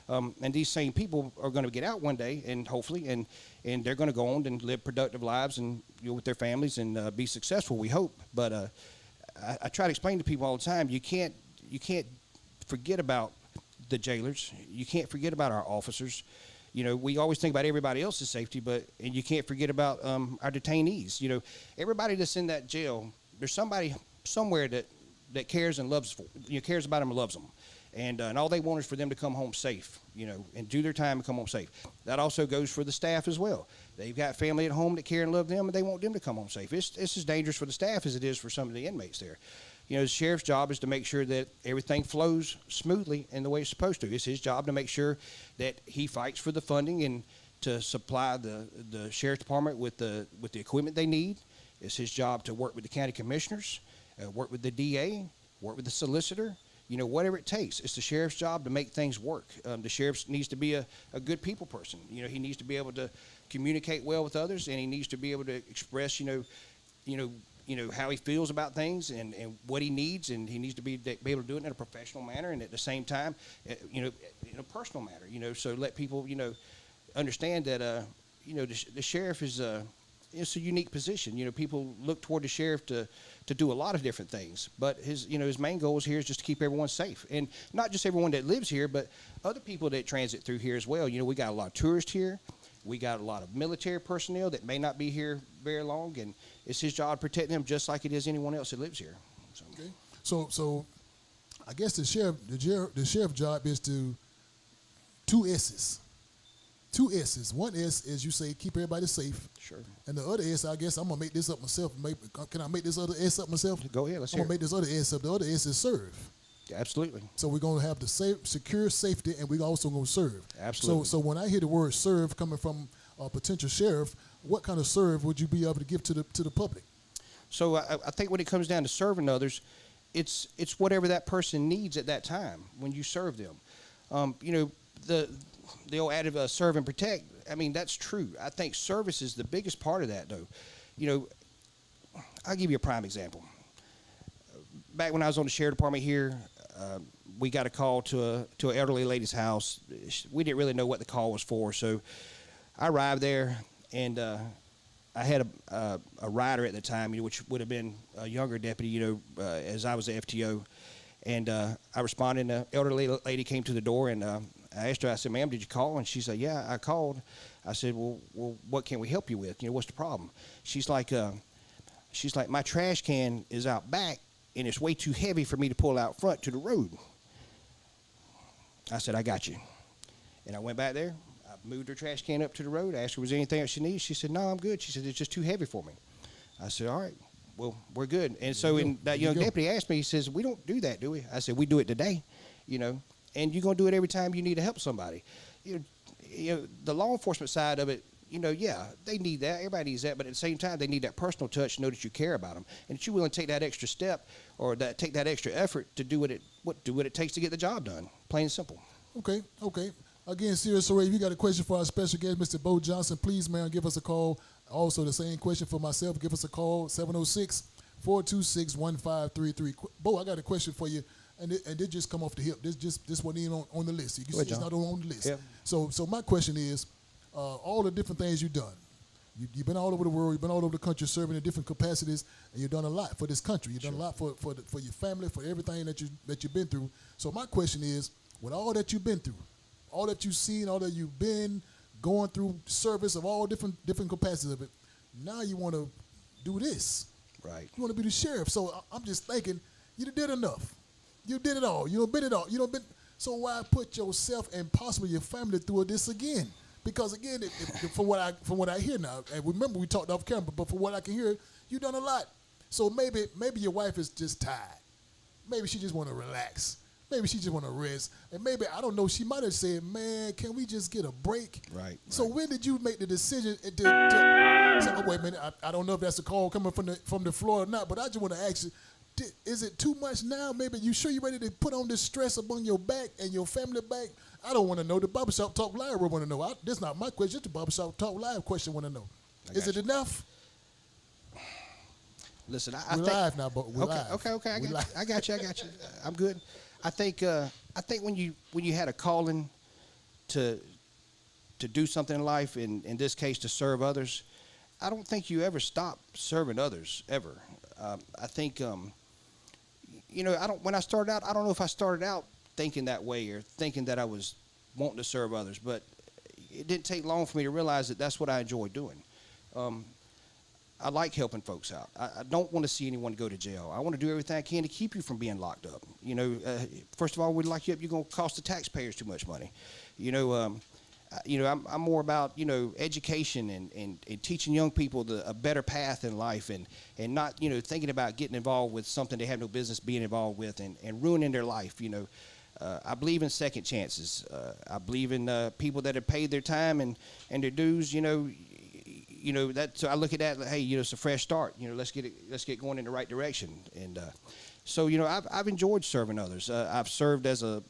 And these same people are going to get out one day, and hopefully, and they're going to go on and live productive lives and with their families and be successful. We hope. But I try to explain to people all the time, you can't forget about the jailers. You can't forget about our officers. We always think about everybody else's safety, and you can't forget about our detainees. Everybody that's in that jail, there's somebody somewhere that cares and loves, cares about them and loves them. And all they want is for them to come home safe, and do their time and come home safe. That also goes for the staff as well. They've got family at home that care and love them, and they want them to come home safe. It's as dangerous for the staff as it is for some of the inmates there. The sheriff's job is to make sure that everything flows smoothly in the way it's supposed to. It's his job to make sure that he fights for the funding and to supply the sheriff's department with the equipment they need. It's his job to work with the county commissioners, work with the DA, work with the solicitor, whatever it takes. It's the sheriff's job to make things work. The sheriff needs to be a good people person. He needs to be able to communicate well with others, and he needs to be able to express, how he feels about things and what he needs, and he needs to be able to do it in a professional manner and at the same time, in a personal manner. So let people, understand that, the sheriff is it's a unique position. You know, people look toward the sheriff to do a lot of different things, but his main goal here is just to keep everyone safe, and not just everyone that lives here, but other people that transit through here as well. You know, we got a lot of tourists here. We got a lot of military personnel that may not be here very long, and it's his job to protect them just like it is anyone else that lives here. So. Okay. So I guess the sheriff job is to two S's. Two S's. One S is you say keep everybody safe. Sure. And the other S, I guess I'm gonna make this up myself. Can I make this other S up myself? Go ahead. Let's I'm hear gonna make this other S up. The other S is serve. Absolutely. So we're gonna have the secure safety, and we're also gonna serve. Absolutely. So when I hear the word serve coming from a potential sheriff, what kind of serve would you be able to give to the public? So I think when it comes down to serving others, it's whatever that person needs at that time when you serve them. You know, the old adage of serve and protect, I mean, that's true. I think service is the biggest part of that, though. You know, I'll give you a prime example. Back when I was on the sheriff department here, we got a call to an elderly lady's house. We didn't really know what the call was for, so I arrived there, and I had a rider at the time, you know, which would have been a younger deputy, you know, as I was the FTO. And I responded, and the elderly lady came to the door, and I asked her, I said, ma'am, did you call? And she said, yeah, I called. I said, well, what can we help you with? You know, what's the problem? She's like, my trash can is out back, and it's way too heavy for me to pull out front to the road. I said, I got you. And I went back there. I moved her trash can up to the road. I asked her, was there anything else she needed? She said, no, I'm good. She said, it's just too heavy for me. I said, all right, well, we're good. And so that young deputy asked me, he says, we don't do that, do we? I said, we do it today, you know. And you're going to do it every time you need to help somebody. You know, the law enforcement side of it, you know, yeah, they need that. Everybody needs that. But at the same time, they need that personal touch to know that you care about them. And that you're willing to take that extra step or take that extra effort to do what it takes to get the job done. Plain and simple. Okay. Again, Sirius Array, if you got a question for our special guest, Mr. Bo Johnson, please, man, give us a call. Also, the same question for myself. Give us a call, 706-426-1533. Bo, I got a question for you. And it just come off the hip. This wasn't even on the list. You can see it's not on the list. Yeah. So my question is, all the different things you've done. You've been all over the world. You've been all over the country serving in different capacities, and you've done a lot for this country. You've done a lot for your family, for everything that you've been through. So my question is, with all that you've been through, all that you've seen, all that you've been going through, service of all different capacities of it, now you want to do this. Right. You want to be the sheriff. So I'm just thinking, you did enough. You did it all. You done been it all. So why put yourself and possibly your family through this again? Because again, from what I hear now, and remember we talked off camera, but from what I can hear, you done a lot. So maybe your wife is just tired. Maybe she just want to relax. Maybe she just want to rest. And maybe, I don't know, she might have said, man, can we just get a break? Right. So when did you make the decision to oh, wait a minute, I don't know if that's a call coming from the floor or not, but I just want to ask you, is it too much now? Maybe you sure you ready to put on this stress upon your back and your family back? I don't want to know. The Barbershop Talk Live want to know. This is not my question. It's the Barbershop Talk Live question want to know. Is it enough? Listen, we're live now, but we're live. Okay. I got you. I'm good. I think when you had a calling to do something in life, in this case to serve others, I don't think you ever stop serving others ever. I think you know, when I started out, I don't know if I started out thinking that way or thinking that I was wanting to serve others, but it didn't take long for me to realize that that's what I enjoy doing. I like helping folks out. I don't want to see anyone go to jail. I want to do everything I can to keep you from being locked up. You know, first of all, we'd lock you up, you're going to cost the taxpayers too much money. You know, I'm more about, you know, education and teaching young people a better path in life and not, you know, thinking about getting involved with something they have no business being involved with and ruining their life, you know. I believe in second chances. I believe in people that have paid their time and their dues, you know, that. So I look at that, like, hey, you know, it's a fresh start. You know, let's get going in the right direction. And so, you know, I've enjoyed serving others. I've served as a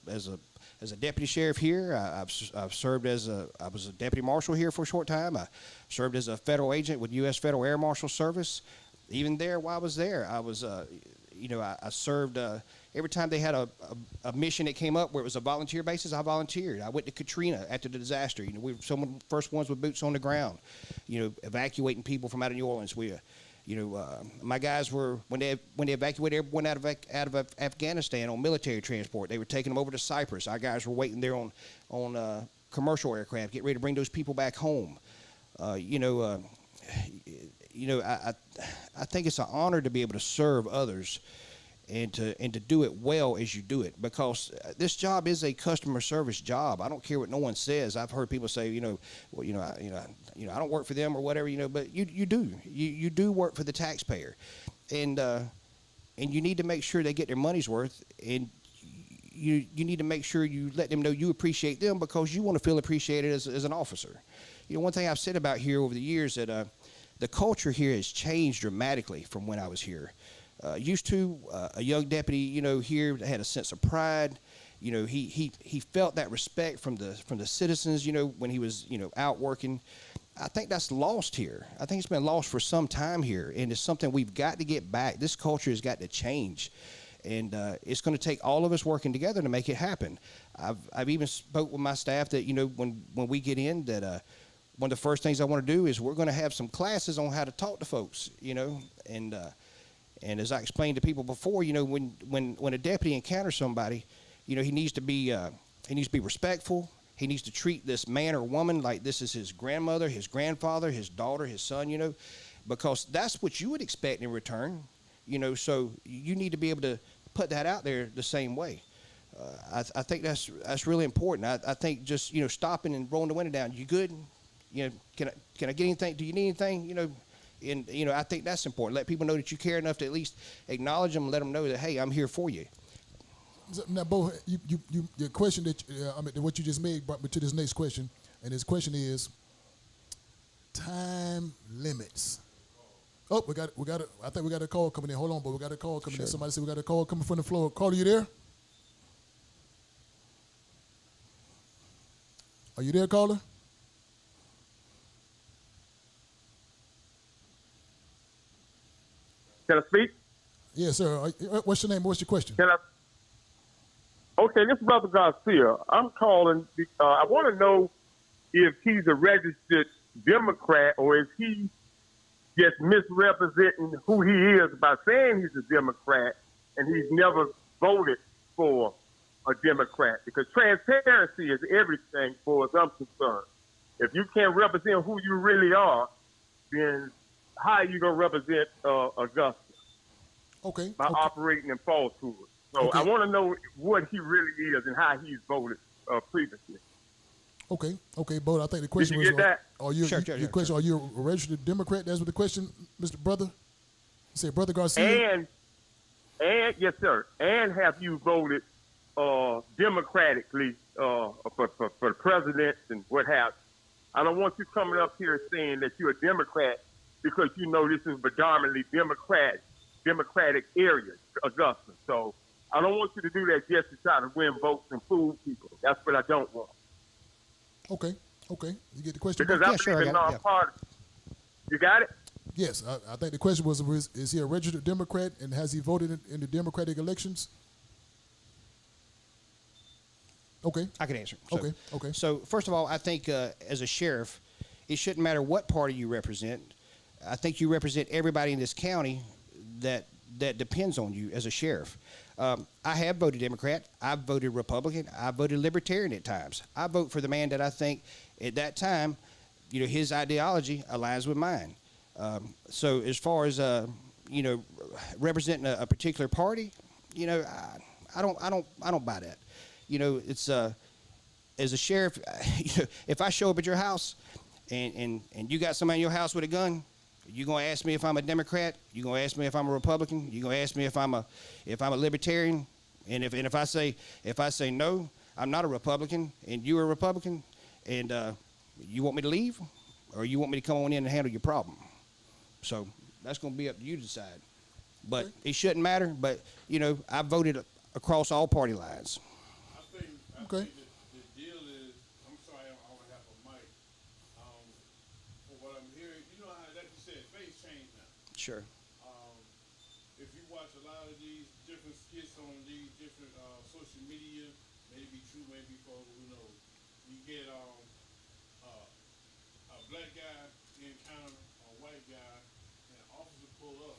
deputy sheriff here. I've served I was a deputy marshal here for a short time. I served as a federal agent with U.S. Federal Air Marshal Service. Even there, while I was there, I was, you know, I served every time they had a mission that came up where it was a volunteer basis, I volunteered. I went to Katrina after the disaster. You know, we were some of the first ones with boots on the ground, you know, evacuating people from out of New Orleans. My guys were, when they evacuated everyone out of Afghanistan on military transport, they were taking them over to Cyprus. Our guys were waiting there on commercial aircraft, getting ready to bring those people back home. I think it's an honor to be able to serve others and to do it well as you do it, because this job is a customer service job. I don't care what no one says. I've heard people say, I don't work for them or whatever, but you do. You do work for the taxpayer, and you need to make sure they get their money's worth, and you need to make sure you let them know you appreciate them, because you want to feel appreciated as an officer. One thing I've said about here over the years that the culture here has changed dramatically from when I was here. Used to a young deputy, here had a sense of pride. He felt that respect from the citizens, when he was, out working. I think that's lost here. I think it's been lost for some time here, and it's something we've got to get back. This culture has got to change, and it's going to take all of us working together to make it happen. I've even spoke with my staff that, when we get in, that one of the first things I want to do is we're going to have some classes on how to talk to folks, and as I explained to people before, when a deputy encounters somebody, he needs to be respectful. He needs to treat this man or woman like this is his grandmother, his grandfather, his daughter, his son, because that's what you would expect in return, so you need to be able to put that out there the same way. I think that's really important. I think just, stopping and rolling the window down, you good? Can I get anything? Do you need anything? And I think that's important. Let people know that you care enough to at least acknowledge them and let them know that, hey, I'm here for you. Now, Bo, your question what you just made brought me to this next question, and this question is time limits. Oh, I think we got a call coming in. Hold on, Bo, we got a call coming in. Somebody said we got a call coming from the floor. Caller, you there? Are you there, caller? Can I speak? Yes, sir. What's your name? What's your question? Okay, this is Brother Garcia. I'm calling. I want to know if he's a registered Democrat or is he just misrepresenting who he is by saying he's a Democrat and he's never voted for a Democrat. Because transparency is everything for as I'm concerned. If you can't represent who you really are, then how are you going to represent Augusta? Okay. By operating in falsehood. So I want to know what he really is and how he's voted previously. Okay, Bo. I think the question Did you get that? Your question: are you a registered Democrat? That's what the question, Mr. Brother. You say, Brother Garcia. And yes, sir. And have you voted democratically for the president and what have you? I don't want you coming up here saying that you're a Democrat because this is predominantly Democratic area, Augusta. So I don't want you to do that just to try to win votes and fool people. That's what I don't want. Okay. You get the question? Because I believe in nonpartisan. You got it? Yes. I think the question was, is he a registered Democrat and has he voted in the Democratic elections? Okay. I can answer. Okay. So first of all, I think as a sheriff, it shouldn't matter what party you represent. I think you represent everybody in this county that depends on you as a sheriff. I have voted Democrat. I've voted Republican. I've voted Libertarian at times. I vote for the man that I think at that time, his ideology aligns with mine. So as far as representing a particular party, I don't buy that. It's as a sheriff, if I show up at your house and you got somebody in your house with a gun, you gonna ask me if I'm a Democrat? You gonna ask me if I'm a Republican? You gonna ask me if I'm a Libertarian? And if I say no, I'm not a Republican, and you're a Republican, and you want me to leave, or you want me to come on in and handle your problem? So that's gonna be up to you to decide. But it shouldn't matter. But I voted across all party lines. I think the deal is, I'm sorry, I don't have a mic. For what I'm hearing, how, like you said, face change now. Sure. If you watch watch a lot of these different skits on these different social media. Maybe true, maybe false. Who knows? You get a black guy encounter a white guy, and an officer pull up.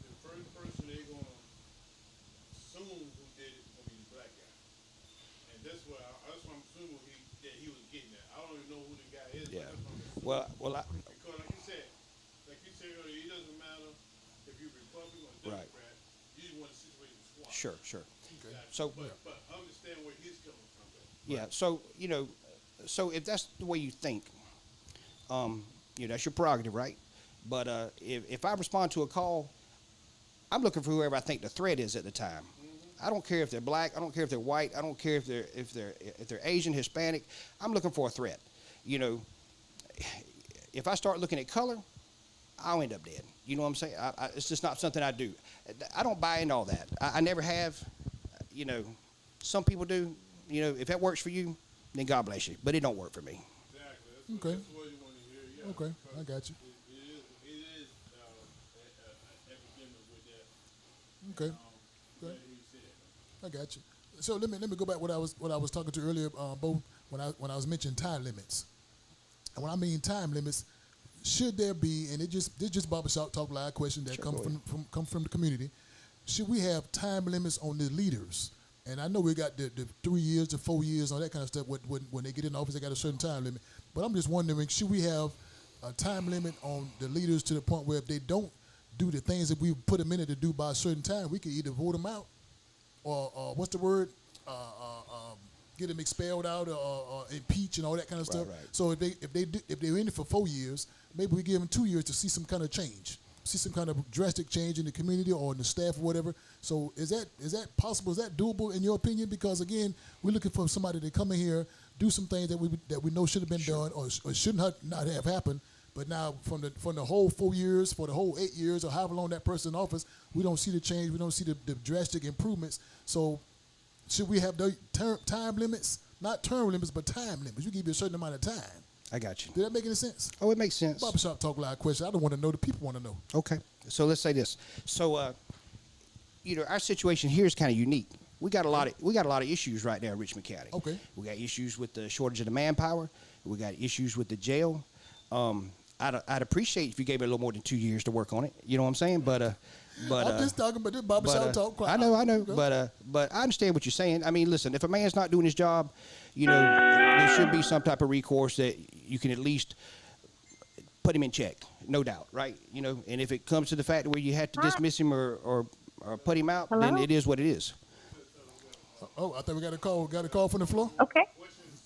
The first person they gonna assume who did it gonna be the black guy, and that's what I'm assuming that he was getting at. I don't even know who the guy is. Yeah. But that's what I'm assuming. Well, Because like you said earlier, it doesn't matter if you're Republican or Right. Democrat. You just want a situation to swap. sure. Exactly. So- but understand where he's coming from, though. Yeah. So so if that's the way you think, that's your prerogative, right? But if I respond to a call, I'm looking for whoever I think the threat is at the time. I don't care if they're black. I don't care if they're white. I don't care if they're Asian, Hispanic. I'm looking for a threat. If I start looking at color, I'll end up dead. You know what I'm saying? It's just not something I do. I don't buy into all that. I never have. Some people do. If that works for you, then God bless you. But it don't work for me. Exactly. Okay. That's what you want to hear. Yeah. Okay, I got you. It is epidemic with that. Okay, That okay. he said. I got you. So let me go back what I was talking to earlier, Bo, when I was mentioning time limits. And when I mean time limits, should there be, and this just barbershop talk live question that Sure, come from the community, should we have time limits on the leaders? And I know we got the 3 years, the 4 years, all that kind of stuff. When they get in office, they got a certain time limit. But I'm just wondering, should we have a time limit on the leaders to the point where if they don't do the things that we put them in it to do by a certain time, we can either vote them out or what's the word? Get them expelled out or impeach and all that kind of stuff. Right. So if they're in it for 4 years, maybe we give them 2 years to see some kind of change, see some kind of drastic change in the community or in the staff or whatever. So is that possible? Is that doable in your opinion? Because again, we're looking for somebody to come in here, do some things that we know should have been done or should not have happened. But now from the whole 4 years, for the whole 8 years, or however long that person in office, we don't see the change. We don't see the drastic improvements. So should we have the time limits? Not term limits, but time limits. You give you a certain amount of time. I got you. Did that make any sense? Oh, it makes sense. Barbershop talk live question. I don't want to know. The people want to know. Okay. So let's say this. So, our situation here is kind of unique. We got a lot of issues right now in Richmond County. Okay. We got issues with the shortage of the manpower. We got issues with the jail. I'd appreciate if you gave me a little more than 2 years to work on it. You know what I'm saying? But I'm just talking about this barbershop talk. I know. Okay. But I understand what you're saying. I mean, listen, if a man's not doing his job, there should be some type of recourse that you can at least put him in check, no doubt, right? And if it comes to the fact where you have to dismiss him or put him out, then it is what it is. Oh, I think we got a call. Got a call from the floor? Okay.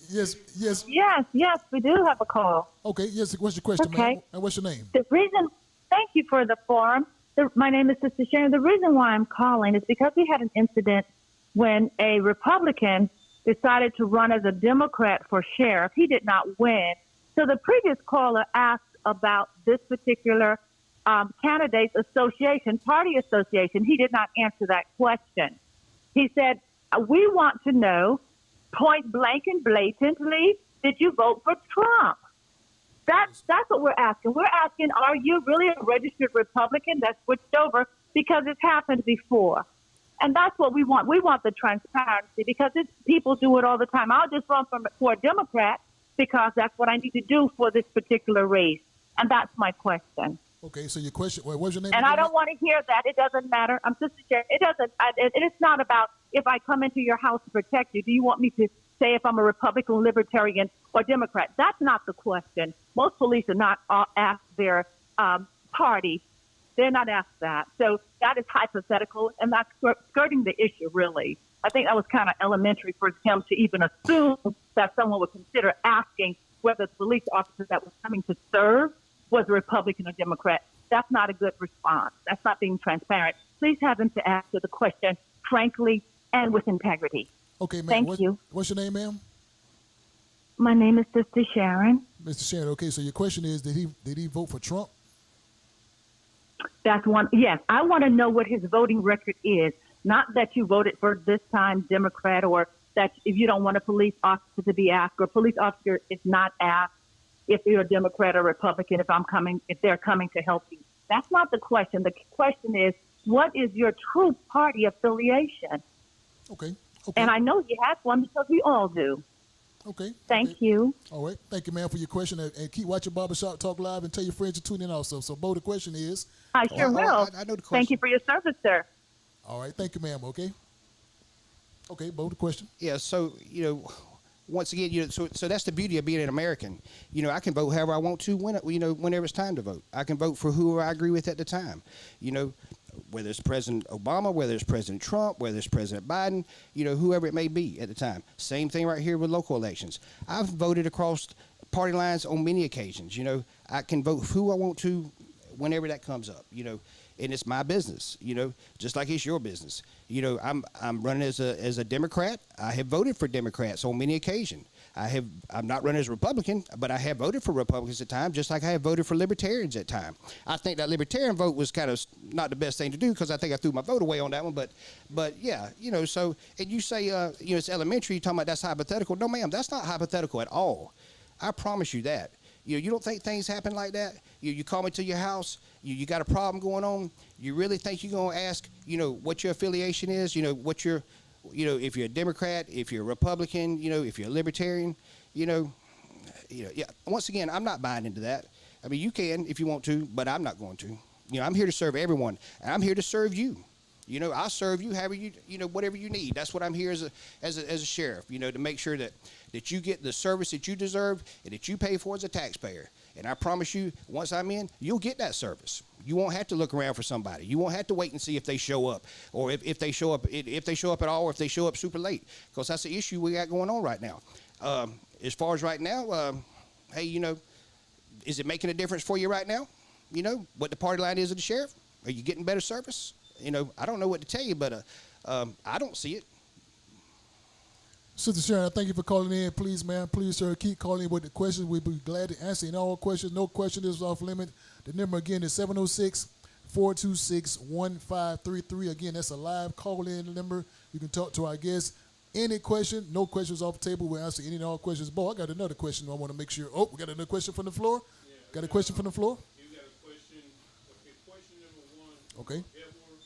Yes. Yes, we do have a call. Okay, yes. What's your question, Okay. ma'am? And what's your name? Thank you for the forum. My name is Sister Sharon. The reason why I'm calling is because we had an incident when a Republican decided to run as a Democrat for sheriff. He did not win. So the previous caller asked about this particular candidate's party association. He did not answer that question. He said, we want to know, point blank and blatantly, did you vote for Trump? That's what we're asking. We're asking, are you really a registered Republican that switched over? Because it's happened before. And that's what we want. We want the transparency because people do it all the time. I'll just run for a Democrat because that's what I need to do for this particular race. And that's my question. Okay, so your question, what's your name? And I don't want to hear that. It doesn't matter. I'm Sister Sharon. It's not about if I come into your house to protect you. Do you want me to say if I'm a Republican, Libertarian, or Democrat? That's not the question. Most police are not asked their party. They're not asked that. So that is hypothetical, and that's skirting the issue, really. I think that was kind of elementary for him to even assume that someone would consider asking whether the police officer that was coming to serve was a Republican or Democrat. That's not a good response. That's not being transparent. Please have him to answer the question frankly and with integrity. Okay, ma'am. Thank you. What's your name, ma'am? My name is Sister Sharon. Mr. Sharon. Okay, so your question is, did he vote for Trump? That's one. Yes, I want to know what his voting record is. Not that you voted for this time Democrat, or that if you don't want a police officer to be asked, or a police officer is not asked if you're a Democrat or Republican, if they're coming to help you. That's not the question. The question is, what is your true party affiliation? Okay. And I know you have one because we all do. Okay. Thank you. All right. Thank you, ma'am, for your question. And keep watching Barbershop Talk Live and tell your friends to tune in also. So, Bo, the question is. I sure will. I know the question. Thank you for your service, sir. All right. Thank you, ma'am. Okay. Okay, Bo, the question. Yeah, so, once again, so that's the beauty of being an American. I can vote however I want to, whenever it's time to vote. I can vote for whoever I agree with at the time. Whether it's President Obama, whether it's President Trump, whether it's President Biden, whoever it may be at the time. Same thing right here with local elections. I've voted across party lines on many occasions. I can vote who I want to whenever that comes up, and it's my business, just like it's your business. I'm running as a Democrat. I have voted for Democrats on many occasions. I'm not running as a Republican, but I have voted for Republicans at times, just like I have voted for Libertarians at times. I think that Libertarian vote was kind of not the best thing to do because I think I threw my vote away on that one. But yeah, so, and you say, it's elementary, you're talking about that's hypothetical. No, ma'am, that's not hypothetical at all. I promise you that. You don't think things happen like that? You call me to your house, you got a problem going on, you really think you're going to ask, what your affiliation is, what your, if you're a Democrat, if you're a Republican, if you're a Libertarian, yeah. Once again, I'm not buying into that. I mean, you can if you want to, but I'm not going to. I'm here to serve everyone, and I'm here to serve you. I'll serve you however whatever you need. That's what I'm here as a sheriff, to make sure that you get the service that you deserve and that you pay for as a taxpayer. And I promise you, once I'm in, you'll get that service. You won't have to look around for somebody. You won't have to wait and see if they show up, or if they show up, at all, or if they show up super late, because that's the issue we got going on right now. As far as right now, hey, is it making a difference for you right now? What the party line is of the sheriff? Are you getting better service? I don't know what to tell you, but I don't see it. Sister Sharon, thank you for calling in. Please, ma'am, please, sir, keep calling in with the questions. We'll be glad to answer all questions. No question is off limit. The number again is 706-426-1533. Again, that's a live call-in number. You can talk to our guests. Any question, no questions off the table. We'll answer any and all questions. Bo, I got another question I want to make sure. Oh, we got another question from the floor? Yeah, got a question from the floor? You got a question. Okay, question number one. Okay. Edward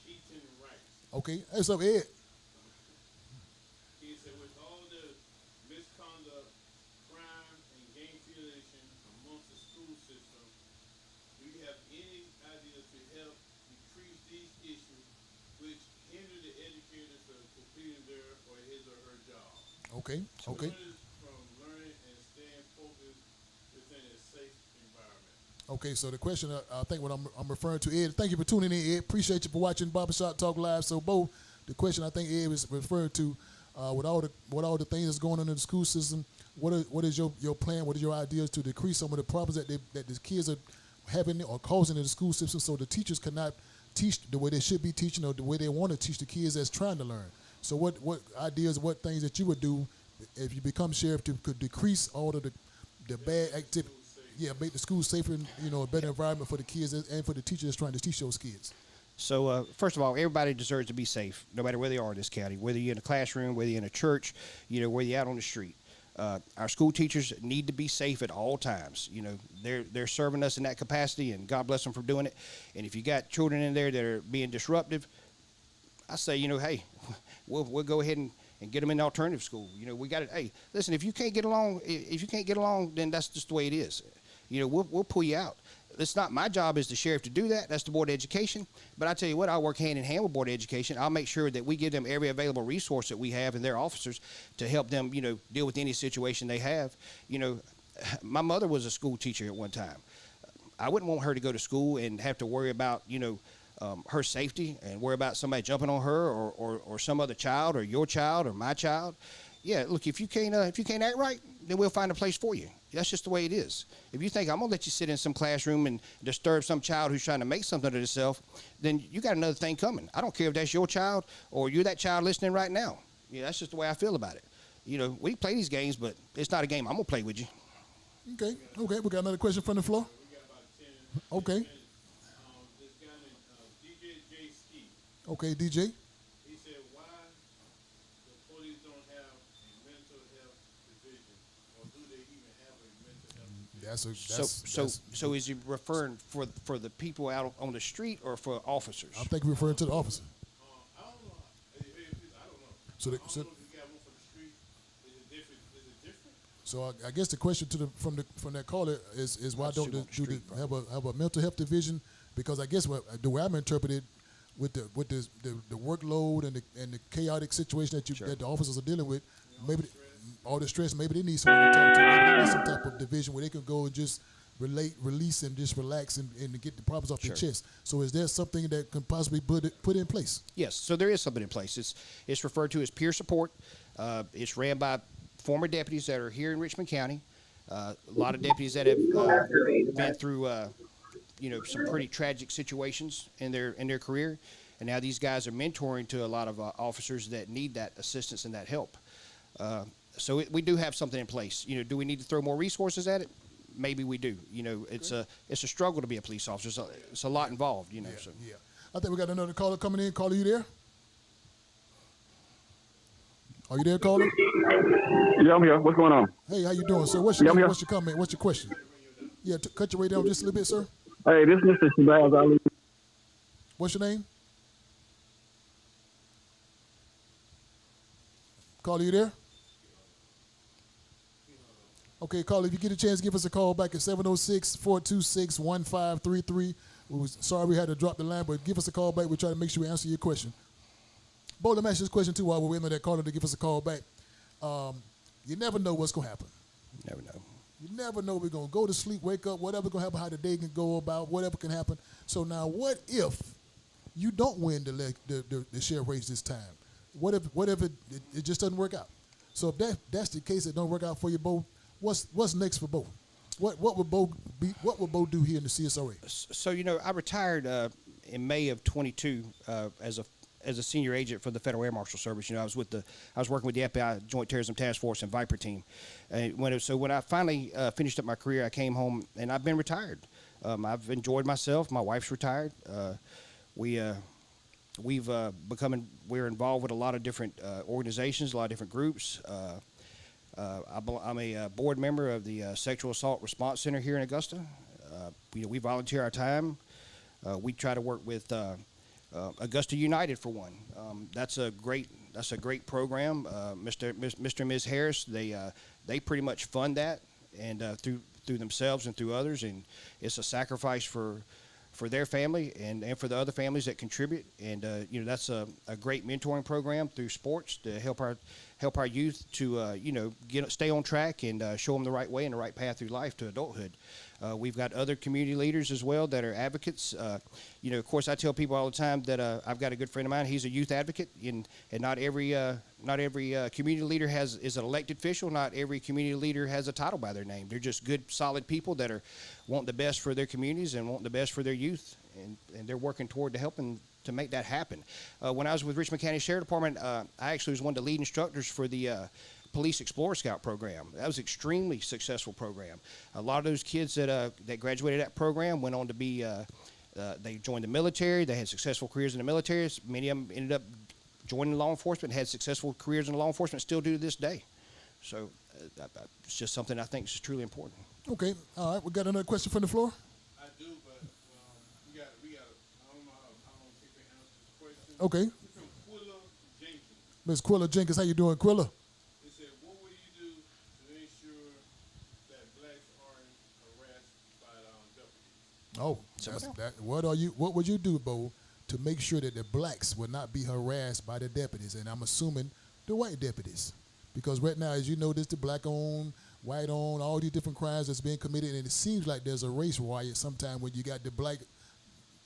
Keaton Rice. Okay. Hey, what's up, Ed? He said, with all the misconduct, crime, and gang affiliation amongst the school system, do you have any ideas to help decrease these issues which hinder the educators from completing their or his or her job? Okay. Okay. Learners from learning and staying focused within a safe environment. Okay, so the question, I think what I'm referring to, Ed, thank you for tuning in, Ed. Appreciate you for watching Barbershop Talk Live. So, Bo, the question I think Ed was referring to, with all the things that's going on in the school system, what is your plan? What is your ideas to decrease some of the problems that the kids are having or causing in the school system, so the teachers cannot teach the way they should be teaching or the way they want to teach the kids that's trying to learn? So, what ideas, what things that you would do if you become sheriff could decrease all of the bad activity? Yeah, make the school safer, and, a better environment for the kids and for the teachers trying to teach those kids. So, first of all, everybody deserves to be safe, no matter where they are in this county, whether you're in a classroom, whether you're in a church, whether you're out on the street. Our school teachers need to be safe at all times. They're serving us in that capacity, and God bless them for doing it. And if you got children in there that are being disruptive, I say, hey, we'll go ahead and get them in the alternative school. We got it. Hey, listen, if you can't get along, then that's just the way it is. We'll pull you out. It's not my job as the sheriff to do that. That's the Board of Education. But I tell you what, I'll work hand in hand with Board of Education. I'll make sure that we give them every available resource that we have and their officers to help them, deal with any situation they have. My mother was a school teacher at one time. I wouldn't want her to go to school and have to worry about, her safety and worry about somebody jumping on her or some other child or your child or my child. Yeah, look, if you can't act right, then we'll find a place for you. That's just the way it is. If you think I'm going to let you sit in some classroom and disturb some child who's trying to make something of themselves, then you got another thing coming. I don't care if that's your child or you're that child listening right now. Yeah, that's just the way I feel about it. We play these games, but it's not a game I'm going to play with you. Okay. We got another question from the floor? We got about 10. Okay. This guy named DJ J. Ski. Okay, DJ. He said, why the police don't have a mental health division, or do they even have a mental health division? So is he referring for the people out on the street or for officers? I think we're referring to the officer. I don't know. I don't know. So, I don't know if you got one for the street. Is it different? So I guess the question from that caller is why don't they have a mental health division? Because I guess the way I'm interpreted with the workload and the chaotic situation that the officers are dealing with, maybe all the stress, maybe they need someone to talk to. Maybe they need some type of division where they can go and just release and just relax and get the problems off their chest. So is there something that can possibly put in place? Yes. So there is something in place. It's referred to as peer support. It's ran by former deputies that are here in Richmond County. A lot of deputies that have been through some pretty tragic situations in their career, and now these guys are mentoring to a lot of officers that need that assistance and that help. So we do have something in place. Do we need to throw more resources at it? Maybe we do. It's a struggle to be a police officer. It's a lot involved. Yeah. I think we got another caller coming in. Caller, you there? Are you there, caller? Yeah, I'm here. What's going on? Hey, how you doing, sir? What's your name? What's your comment? What's your question? Yeah, cut your way down just a little bit, sir. Hey, this is Mr. Shabazz Ali. What's your name? Caller, you there? Okay, caller, if you get a chance, give us a call back at 706-426-1533. Sorry we had to drop the line, but give us a call back. We'll try to make sure we answer your question. Bo, let me ask you this question, too, while we're waiting on that caller to give us a call back. You never know what's going to happen. Never know. You never know. We're going to go to sleep, wake up, whatever's going to happen, how the day can go about, whatever can happen. So now what if you don't win the sheriff race this time? What if it just doesn't work out? So if that's the case, it don't work out for you, Bo, what's next for Bo? What would Bo do here in the CSRA? So I retired in May of 22 as a senior agent for the Federal Air Marshal Service. I was working with the FBI Joint Terrorism Task Force and Viper team. When I finally finished up my career, I came home and I've been retired. I've enjoyed myself. My wife's retired. We're involved with a lot of different organizations, a lot of different groups. I'm a board member of the Sexual Assault Response Center here in Augusta. We volunteer our time. We try to work with Augusta United for one. That's a great program. Mr. and Ms. Harris, they pretty much fund that and through themselves and through others, and it's a sacrifice for their family and for the other families that contribute. And that's a great mentoring program through sports to help our youth to stay on track and show them the right way and the right path through life to adulthood. We've got other community leaders as well that are advocates. Of course, I tell people all the time that I've got a good friend of mine. He's a youth advocate, and not every community leader is an elected official. Not every community leader has a title by their name. They're just good, solid people that are want the best for their communities and want the best for their youth, and they're working toward to helping to make that happen. When I was with Richmond County Sheriff Department, I actually was one of the lead instructors for the Police Explorer Scout program. That was an extremely successful program. A lot of those kids that graduated that program went on to be, they joined the military. They had successful careers in the military. Many of them ended up joining law enforcement, had successful careers in law enforcement, still do to this day. So it's just something I think is truly important. Okay. All right. We got another question from the floor? I do, but we got. I don't know how long it takes to answer this question. Okay. From Quilla Jenkins. Ms. Quilla Jenkins, how you doing, Quilla? It said, what will you do to ensure that blacks aren't harassed by deputies? What would you do, Bo, to make sure that the blacks will not be harassed by the deputies? And I'm assuming the white deputies. Because right now, as you know, there's the black-owned, white-owned, all these different crimes that's being committed, and it seems like there's a race riot sometime when you got the black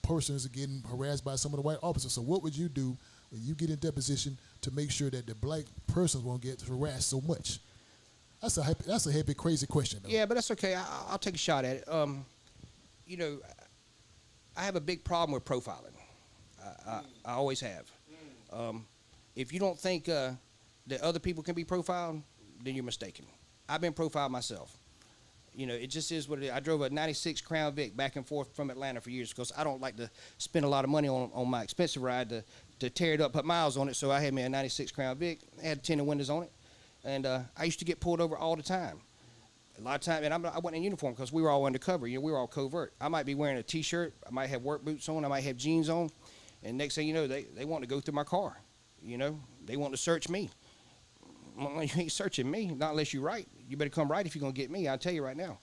persons getting harassed by some of the white officers. So what would you do when you get in that position to make sure that the black persons won't get harassed so much? That's a heavy, crazy question, though. Yeah, but that's okay. I'll take a shot at it. I have a big problem with profiling. I always have. If you don't think that other people can be profiled, then you're mistaken. I've been profiled myself. It just is what it is. I drove a 96 Crown Vic back and forth from Atlanta for years because I don't like to spend a lot of money on my expensive ride to tear it up, put miles on it. So I had me a 96 Crown Vic. It had tinted windows on it. And I used to get pulled over all the time. A lot of times, and I wasn't in uniform because we were all undercover. You know, we were all covert. I might be wearing a T-shirt. I might have work boots on. I might have jeans on. And next thing you know, they want to go through my car. You know, they want to search me. Well, you ain't searching me, not unless you're right. You better come right if you're going to get me. I'll tell you right now.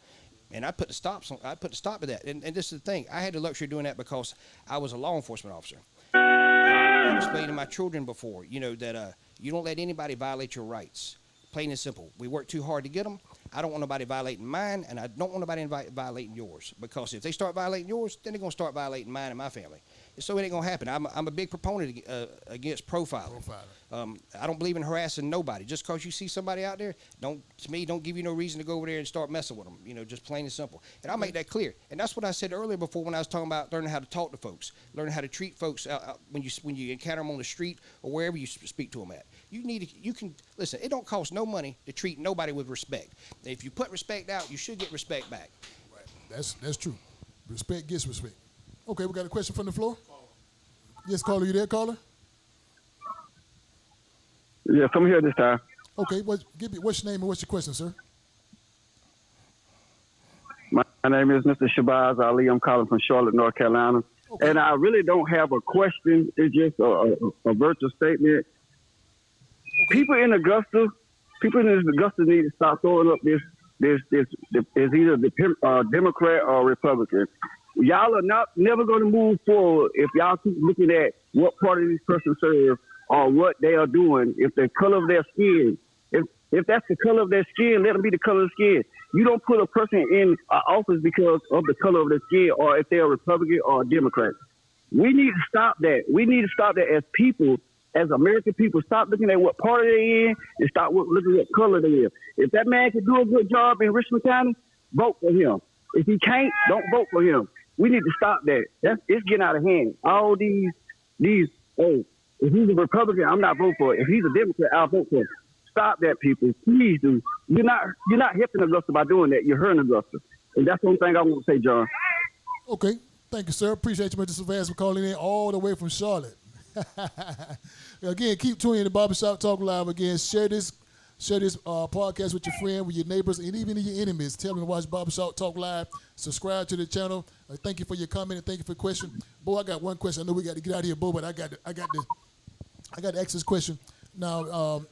And I put the stop to that. And this is the thing. I had the luxury of doing that because I was a law enforcement officer. I explained to my children before, you know, that you don't let anybody violate your rights. Plain and simple. We work too hard to get them. I don't want nobody violating mine, and I don't want nobody violating yours. Because if they start violating yours, then they're going to start violating mine and my family. So it ain't going to happen. I'm a big proponent against profiling. I don't believe in harassing nobody. Just because you see somebody out there, don't give you no reason to go over there and start messing with them. You know, just plain and simple. And I'll make that clear. And that's what I said earlier before when I was talking about learning how to talk to folks, learning how to treat folks when you encounter them on the street or wherever you speak to them at. You can listen. It don't cost no money to treat nobody with respect. If you put respect out, you should get respect back. Right. That's true. Respect gets respect. Okay, we got a question from the floor. Yes, caller, you there, caller? Yes, I'm here this time. Okay, what's your name and what's your question, sir? My name is Mr. Shabazz Ali. I'm calling from Charlotte, North Carolina. Okay. And I really don't have a question. It's just a virtual statement. Okay. People in Augusta need to stop throwing up this is either the Democrat or Republican. Y'all are never going to move forward if y'all keep looking at what party these persons serve or what they are doing. If the color of their skin, if that's the color of their skin, let them be the color of the skin. You don't put a person in office because of the color of their skin or if they're a Republican or a Democrat. We need to stop that. We need to stop that as people, as American people. Stop looking at what party they're in and stop looking at what color they're in. If that man can do a good job in Richmond County, vote for him. If he can't, don't vote for him. We need to stop that. It's getting out of hand. All these, if he's a Republican, I'm not voting for it. If he's a Democrat, I'll vote for him. Stop that, people. Please do. You're not helping Augusta by doing that. You're hurting Augusta. And that's the only thing I want to say, John. Okay. Thank you, sir. Appreciate you, Mr. Savaz, for calling in all the way from Charlotte. Again, keep tuning in to Barbershop Talk Live. Again, share this podcast with your friend, with your neighbors, and even your enemies. Tell them to watch Barbershop Talk Live. Subscribe to the channel. Thank you for your comment and thank you for your question. Bo, I got one question. I know we got to get out of here, Bo, but I got to ask this question. Now,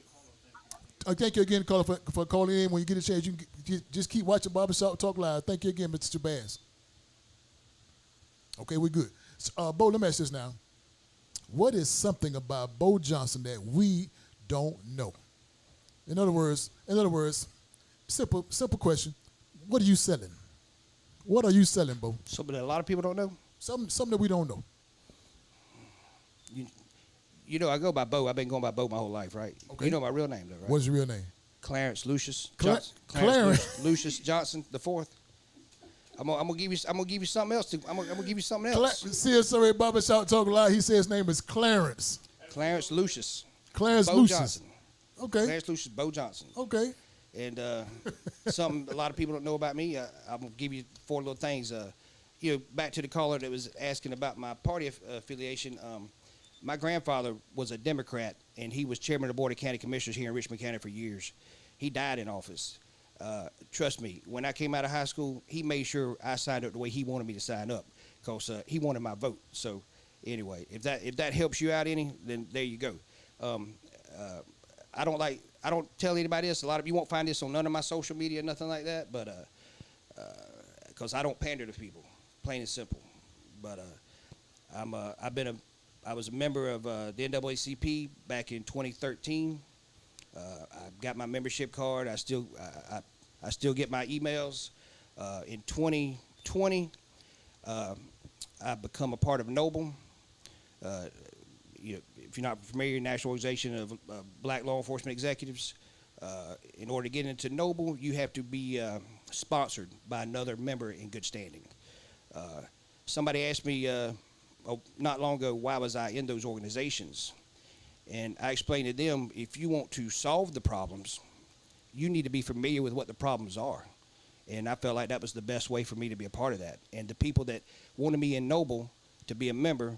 thank you again, caller, for calling in. When you get a chance, you can just keep watching Barbershop Talk Live. Thank you again, Mr. Shabazz. Okay, we're good. So, Bo, let me ask this now. What is something about Bo Johnson that we don't know? In other words, simple question. What are you selling? What are you selling, Bo? Something that a lot of people don't know? Something that we don't know. You know, I go by Bo. I've been going by Bo my whole life, right? Okay. You know my real name, though, right? What's your real name? Clarence Lucius Johnson. Clarence Lucius Johnson the fourth. I'm gonna give you something else. I'm gonna give you something else. CSRA Barbershop Talk Live. He says his name is Clarence. Clarence Lucius. Clarence Bo Lucius. Johnson. Okay. Clarence Lucius Bo Johnson. Okay. And something a lot of people don't know about me. I'm gonna give you 4 little things. You know, back to the caller that was asking about my party affiliation. My grandfather was a Democrat, and he was chairman of the Board of County Commissioners here in Richmond County for years. He died in office. Trust me, when I came out of high school, he made sure I signed up the way he wanted me to sign up, because he wanted my vote. So anyway, if that helps you out any, then there you go. I don't tell anybody this. A lot of you won't find this on none of my social media, nothing like that, but because I don't pander to people, plain and simple. But I was a member of the NAACP back in 2013. I got my membership card. I still get my emails. In 2020, I've become a part of Noble. If you're not familiar, National Organization of Black Law Enforcement Executives. In order to get into Noble, you have to be sponsored by another member in good standing. Somebody asked me not long ago, why was I in those organizations? And I explained to them, if you want to solve the problems, you need to be familiar with what the problems are. And I felt like that was the best way for me to be a part of that. And the people that wanted me in Noble to be a member,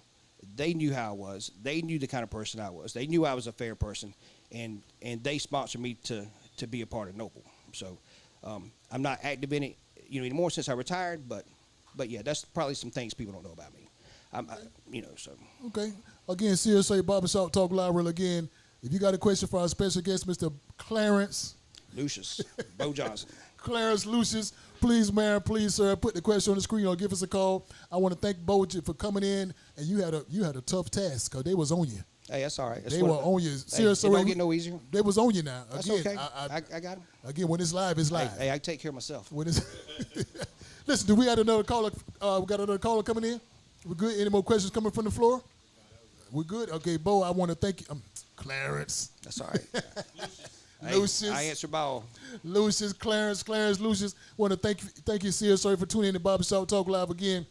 they knew how I was. They knew the kind of person I was. They knew I was a fair person, and they sponsored me to be a part of Noble. So I'm not active in it, anymore since I retired. But yeah, that's probably some things people don't know about me. So. Okay. Again, CSA Barbershop Talk Live. Well, again, if you got a question for our special guest, Mr. Clarence Lucius, Bo Johnson. Clarence Lucius, please, man, please, sir, put the question on the screen or give us a call. I want to thank Bo for coming in, and you had a tough task because they was on you. Hey, that's all right. They were on you. Seriously, it don't get no easier. They was on you now. That's again, okay. I got him. Again, when it's live, it's live. Hey, I take care of myself. When it's Listen, do we got another caller? We got another caller coming in? We good? Any more questions coming from the floor? We good? Okay, Bo, I want to thank you. Clarence. That's all right. Lucius. I answer by all. Lucius, Clarence, Lucius. Want to thank you, CSR, for tuning in to Barbershop Talk Live again.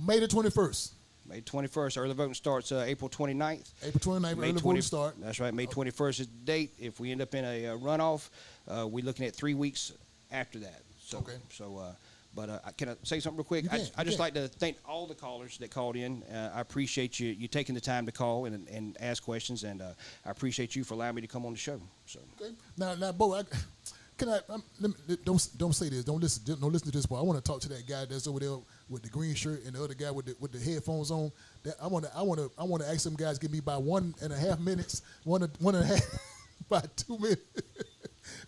May the 21st. May 21st. Early voting starts April 29th. April 29th, early voting start. That's right. May 21st is the date. If we end up in a runoff, we're looking at 3 weeks after that. So, okay. But can I say something real quick? I just like to thank all the callers that called in. I appreciate you taking the time to call and ask questions, and I appreciate you for allowing me to come on the show. So. Okay. Now, Bo, don't say this. Don't listen to this, Bo. I want to talk to that guy that's over there with the green shirt and the other guy with the headphones on. I want to ask them guys give me about 1.5 minutes, one and a half, about 2 minutes,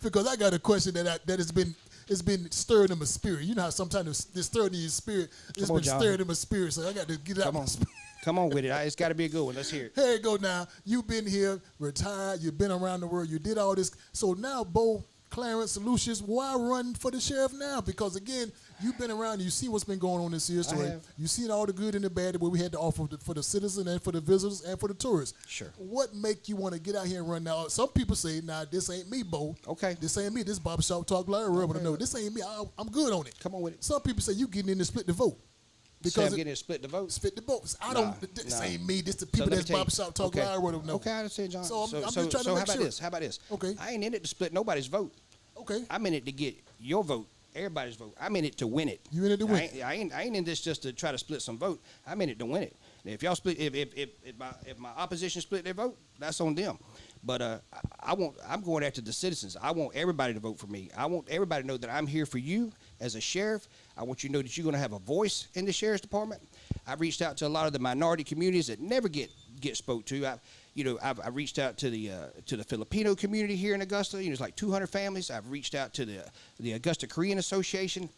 because I got a question that has been. It's been stirred in my spirit. You know how sometimes it's stirred in your spirit. It's been stirred in my spirit, so I got to get it out my spirit. Come on with it. It's got to be a good one. Let's hear it. Here you go now. You've been here, retired. You've been around the world. You did all this. So now, Bo, Clarence, Lucius, why run for the sheriff now? Because, again, you've been around. You see what's been going on this year. So you've seen all the good and the bad that we had to offer for the citizens and for the visitors and for the tourists. Sure. What make you want to get out here and run now? Some people say, nah, this ain't me, Bo. Okay. This ain't me. This Barbershop Talk Live. Okay. No, this ain't me. I'm good on it. Come on with it. Some people say you getting in to split the vote. Because I'm getting to split the vote. Split the votes. This ain't me. This the people that's Barbershop Talk Live. No. Okay, I understand, John. So I'm just trying to make sure. How about this? Okay. I ain't in it to split nobody's vote. Okay. I'm in it to get your vote, everybody's vote. I'm in it to win it. You in it to win? I ain't in this just to try to split some vote. I'm in it to win it. And if y'all split, if my opposition split their vote, that's on them. But I'm going after the citizens. I want everybody to vote for me. I want everybody to know that I'm here for you as a sheriff. I want you to know that you're going to have a voice in the sheriff's department. I've reached out to a lot of the minority communities that never get spoke to. I've reached out to the Filipino community here in Augusta. There's like 200 families. I've reached out to the Augusta Korean Association.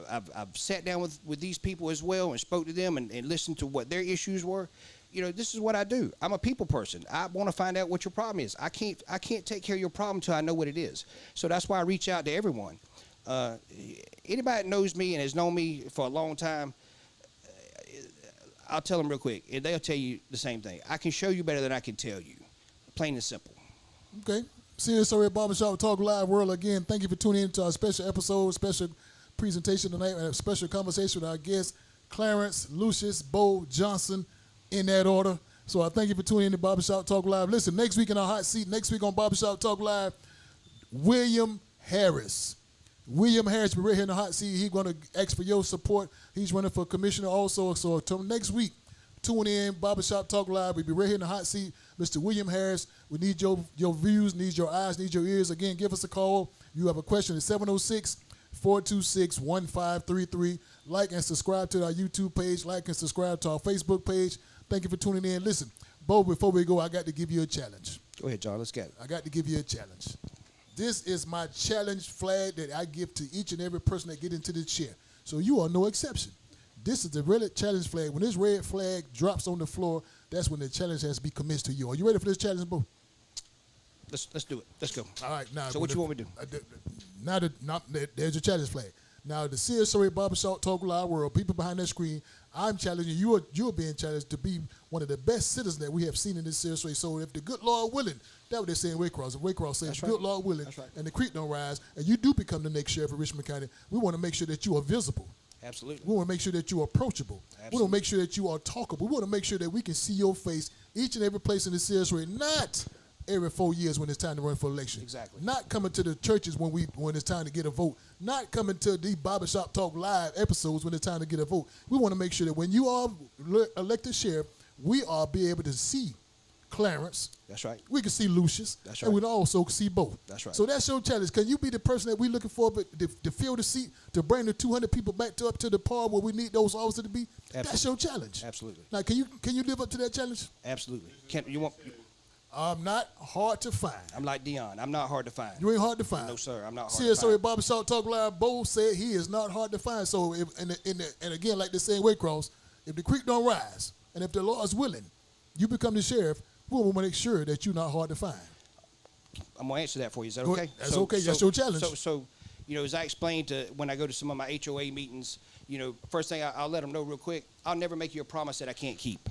I've sat down with these people as well and spoke to them and listened to what their issues were. This is what I do. I'm a people person. I want to find out what your problem is. I can't take care of your problem until I know what it is. So that's why I reach out to everyone. Anybody that knows me and has known me for a long time, I'll tell them real quick, and they'll tell you the same thing. I can show you better than I can tell you. Plain and simple. Okay. CSR Barbershop Talk Live World again. Thank you for tuning in to our special episode, special presentation tonight, and a special conversation with our guests, Clarence, Lucius, Bo Johnson, in that order. So I thank you for tuning in to Barbershop Talk Live. Listen, next week in our hot seat, next week on Barbershop Talk Live, William Harris. William Harris will be right here in the hot seat. He's going to ask for your support. He's running for commissioner also. So until next week, tune in, Barbershop Talk Live. We'll be right here in the hot seat. Mr. William Harris, we need your views, need your eyes, need your ears. Again, give us a call. You have a question at 706-426-1533. Like and subscribe to our YouTube page. Like and subscribe to our Facebook page. Thank you for tuning in. Listen, Bo, before we go, I got to give you a challenge. Go ahead, John. Let's get it. I got to give you a challenge. This is my challenge flag that I give to each and every person that get into the chair. So you are no exception. This is the real challenge flag. When this red flag drops on the floor, that's when the challenge has to be commenced to you. Are you ready for this challenge, Bo? Let's do it. Let's go. All right. Now, so what you want me to do? There's your challenge flag. Now, the CSRA Barbershop Talk Live World, people behind that screen, I'm challenging you. You're being challenged to be one of the best citizens that we have seen in this CSRA. So if the good Lord willing, that's what they say in Waycross. If Waycross says good Lord willing, and the creek don't rise, and you do become the next sheriff of Richmond County, we want to make sure that you are visible. Absolutely. We want to make sure that you are approachable. Absolutely. We want to make sure that you are talkable. We want to make sure that we can see your face each and every place in the CSRA, not every 4 years when it's time to run for election. Exactly. Not coming to the churches when it's time to get a vote. Not coming to the Barbershop Talk Live episodes when it's time to get a vote. We want to make sure that when you are elected sheriff, we are be able to see Clarence. That's right. We can see Lucius. That's And right. we also see both. That's right. So that's your challenge. Can you be the person that we're looking for, but to fill the seat, to bring the 200 people back up to the part where we need those officers to be? Absolutely. That's your challenge. Absolutely. Now, can you live up to that challenge? Absolutely. You want? I'm not hard to find. I'm like Dion. I'm not hard to find. You ain't hard to find. No, sir. I'm not hard to CSO find. Barbershop Talk Live, Bo said he is not hard to find. So, and again, like they say in Waycross, if the creek don't rise, and if the law is willing, you become the sheriff, we will make sure that you're not hard to find. I'm going to answer that for you. Is that Go okay? ahead. That's okay. That's your challenge. So, as I explained when I go to some of my HOA meetings, first thing I'll let them know real quick, I'll never make you a promise that I can't keep.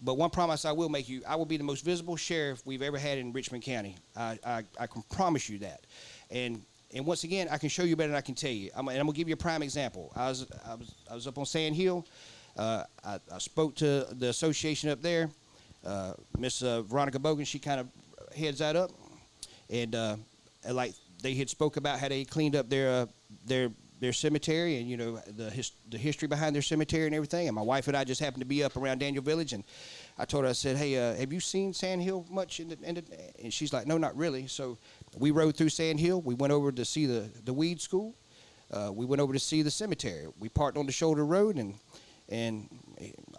But one promise I will make you, I will be the most visible sheriff we've ever had in Richmond County. I can promise you that. And once again, I can show you better than I can tell you. And I'm going to give you a prime example. I was up on Sand Hill. I spoke to the association up there. Miss Veronica Bogan, she kind of heads that up. And like they had spoke about how they cleaned up their cemetery and the history behind their cemetery and everything. And my wife and I just happened to be up around Daniel Village, and I told her, I said, hey, have you seen Sand Hill much? And she's like, no, not really. So we rode through Sand Hill. We went over to see the weed school. We went over to see the cemetery. We parked on the shoulder road, and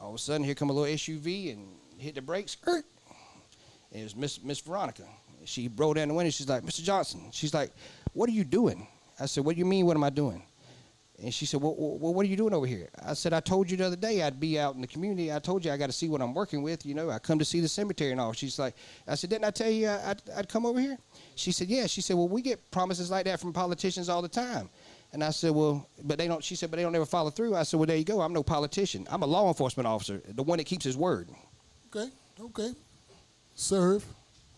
all of a sudden here come a little SUV and hit the brakes. And it was Miss Veronica. She rolled down the window. She's like, Mr. Johnson. She's like, what are you doing? I said, what do you mean, what am I doing? And she said, well, what are you doing over here? I said, I told you the other day I'd be out in the community. I told you I got to see what I'm working with. I come to see the cemetery and all. She's like, I said, didn't I tell you I'd come over here? She said, yeah. She said, well, we get promises like that from politicians all the time. And I said, well, but they don't. She said, but they don't ever follow through. I said, well, there you go. I'm no politician. I'm a law enforcement officer, the one that keeps his word. Okay. Serve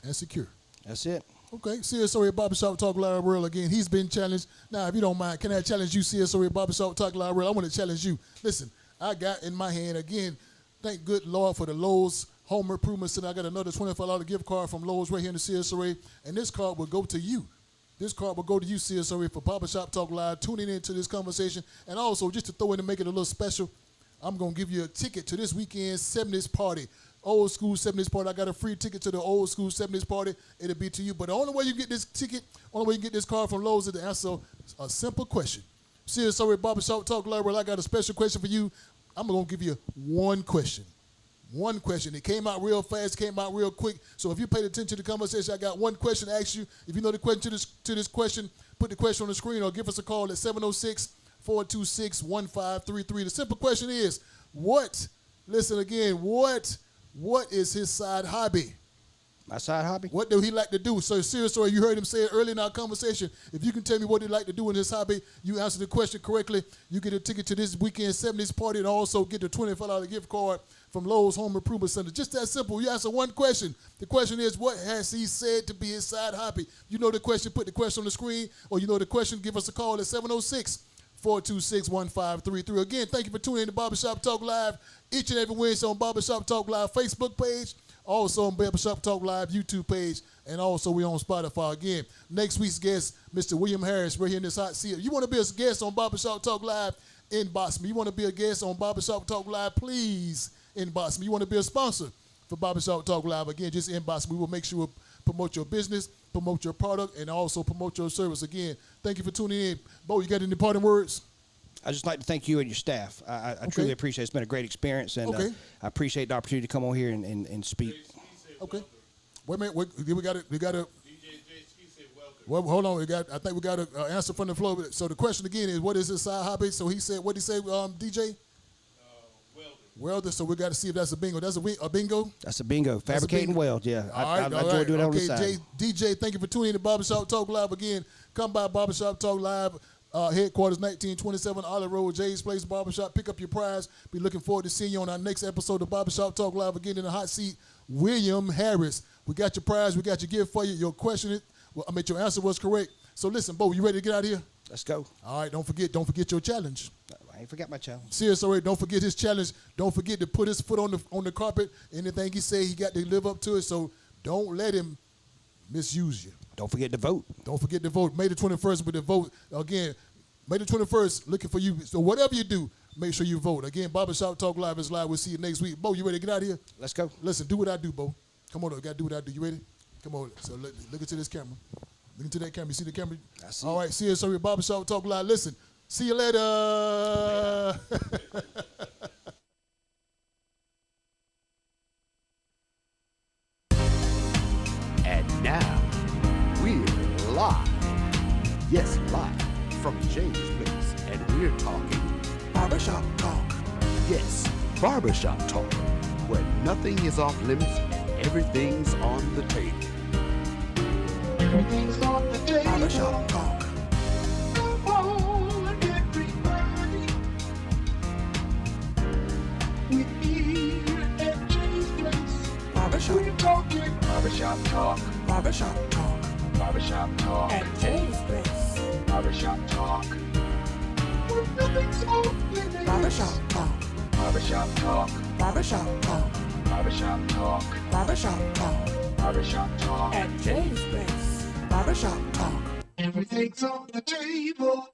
and secure. That's it. Okay, CSO Barbershop Talk Live World again. He's been challenged. Now, if you don't mind, can I challenge you, CSO Barbershop Talk Live World? I want to challenge you. Listen, I got in my hand, again, thank good Lord for the Lowe's Home Improvement Center. I got another $25 gift card from Lowe's right here in the CSOA, and this card will go to you. This card will go to you, CSOA, for Barbershop Talk Live, tuning into this conversation. And also, just to throw in and make it a little special, I'm going to give you a ticket to this weekend's 70s party. Old School 70s Party. I got a free ticket to the Old School 70s Party. It'll be to you. But the only way you get this ticket, only way you get this card from Lowe's is to answer a simple question. CSO Barbershop Talk Live, I got a special question for you. I'm going to give you one question. One question. It came out real fast, came out real quick. So if you paid attention to the conversation, I got one question to ask you. If you know the question to this question, put the question on the screen or give us a call at 706-426-1533. The simple question is, what is his side hobby? My side hobby? What do he like to do? So seriously, you heard him say it early in our conversation. If you can tell me what he like to do in his hobby, you answer the question correctly, you get a ticket to this weekend 70s party and also get the $25 gift card from Lowe's Home Improvement Center. Just that simple. You answer one question. The question is, what has he said to be his side hobby? You know the question, put the question on the screen, or you know the question, give us a call at 706-426-1533. Again, thank you for tuning in to Barbershop Talk Live each and every Wednesday on Barbershop Talk Live Facebook page, also on Barbershop Talk Live YouTube page, and also we on Spotify. Again, next week's guest, Mr. William Harris, right here in this hot seat. You want to be a guest on Barbershop Talk Live, inbox me. You want to be a guest on Barbershop Talk Live, please inbox me. You want to be a sponsor for Barbershop Talk Live, again, just inbox me. We will make sure we promote your business, promote your product, and also promote your service. Again, thank you for tuning in. Bo, you got any parting words? I'd just like to thank you and your staff. I truly appreciate it. It's been a great experience, and I appreciate the opportunity to come on here and speak. Okay. Wait a minute. We got to. Well, hold on. I think we got an answer from the floor. So the question again is, what is his side hobby? So he said, what did he say, DJ? Welder. So we got to see if that's a bingo. That's a bingo? That's a bingo. Fabricate and weld, yeah. I enjoy doing it on the side. DJ, thank you for tuning in to Barbershop Talk Live again. Come by Barbershop Talk Live. Headquarters 1927 Olive Road, Jay's Place Barbershop. Pick up your prize. Be looking forward to seeing you on our next episode of Barbershop Talk Live. Again in the hot seat, William Harris. We got your prize. We got your gift for you. Your question, your answer was correct. So listen, Bo, you ready to get out of here? Let's go. All right, don't forget your challenge. I ain't forgot my challenge. Seriously, don't forget his challenge. Don't forget to put his foot on the carpet. Anything he say, he got to live up to it. So don't let him misuse you. Don't forget to vote. Don't forget to vote. May the 21st with the vote. Again, May the 21st, looking for you. So whatever you do, make sure you vote. Again, Barbershop Talk Live is live. We'll see you next week. Bo, you ready to get out of here? Let's go. Listen, do what I do, Bo. Come on, we got to do what I do. You ready? Come on. So look into this camera. Look into that camera. You see the camera? I see. All right, CSRE Barbershop Talk Live. Listen, see you later. And now, we're live. Yes, live from James Place. And we're talking Barbershop Talk. Yes, Barbershop Talk, where nothing is off limits, everything's on the table. Everything's on the table. Barbershop Talk. Come on, everybody. We're here at James Place. Barbershop. We're talking Barbershop Talk. Barbershop Talk. Barbershop Talk. At James Place. Barbershop Talk. Where nothing's off limits. Barbershop Talk. Barbershop Talk. Barbershop Talk. Barbershop Talk. Barbershop Talk. Barbershop Talk. At James Place. Barbershop Talk. Everything's on the table.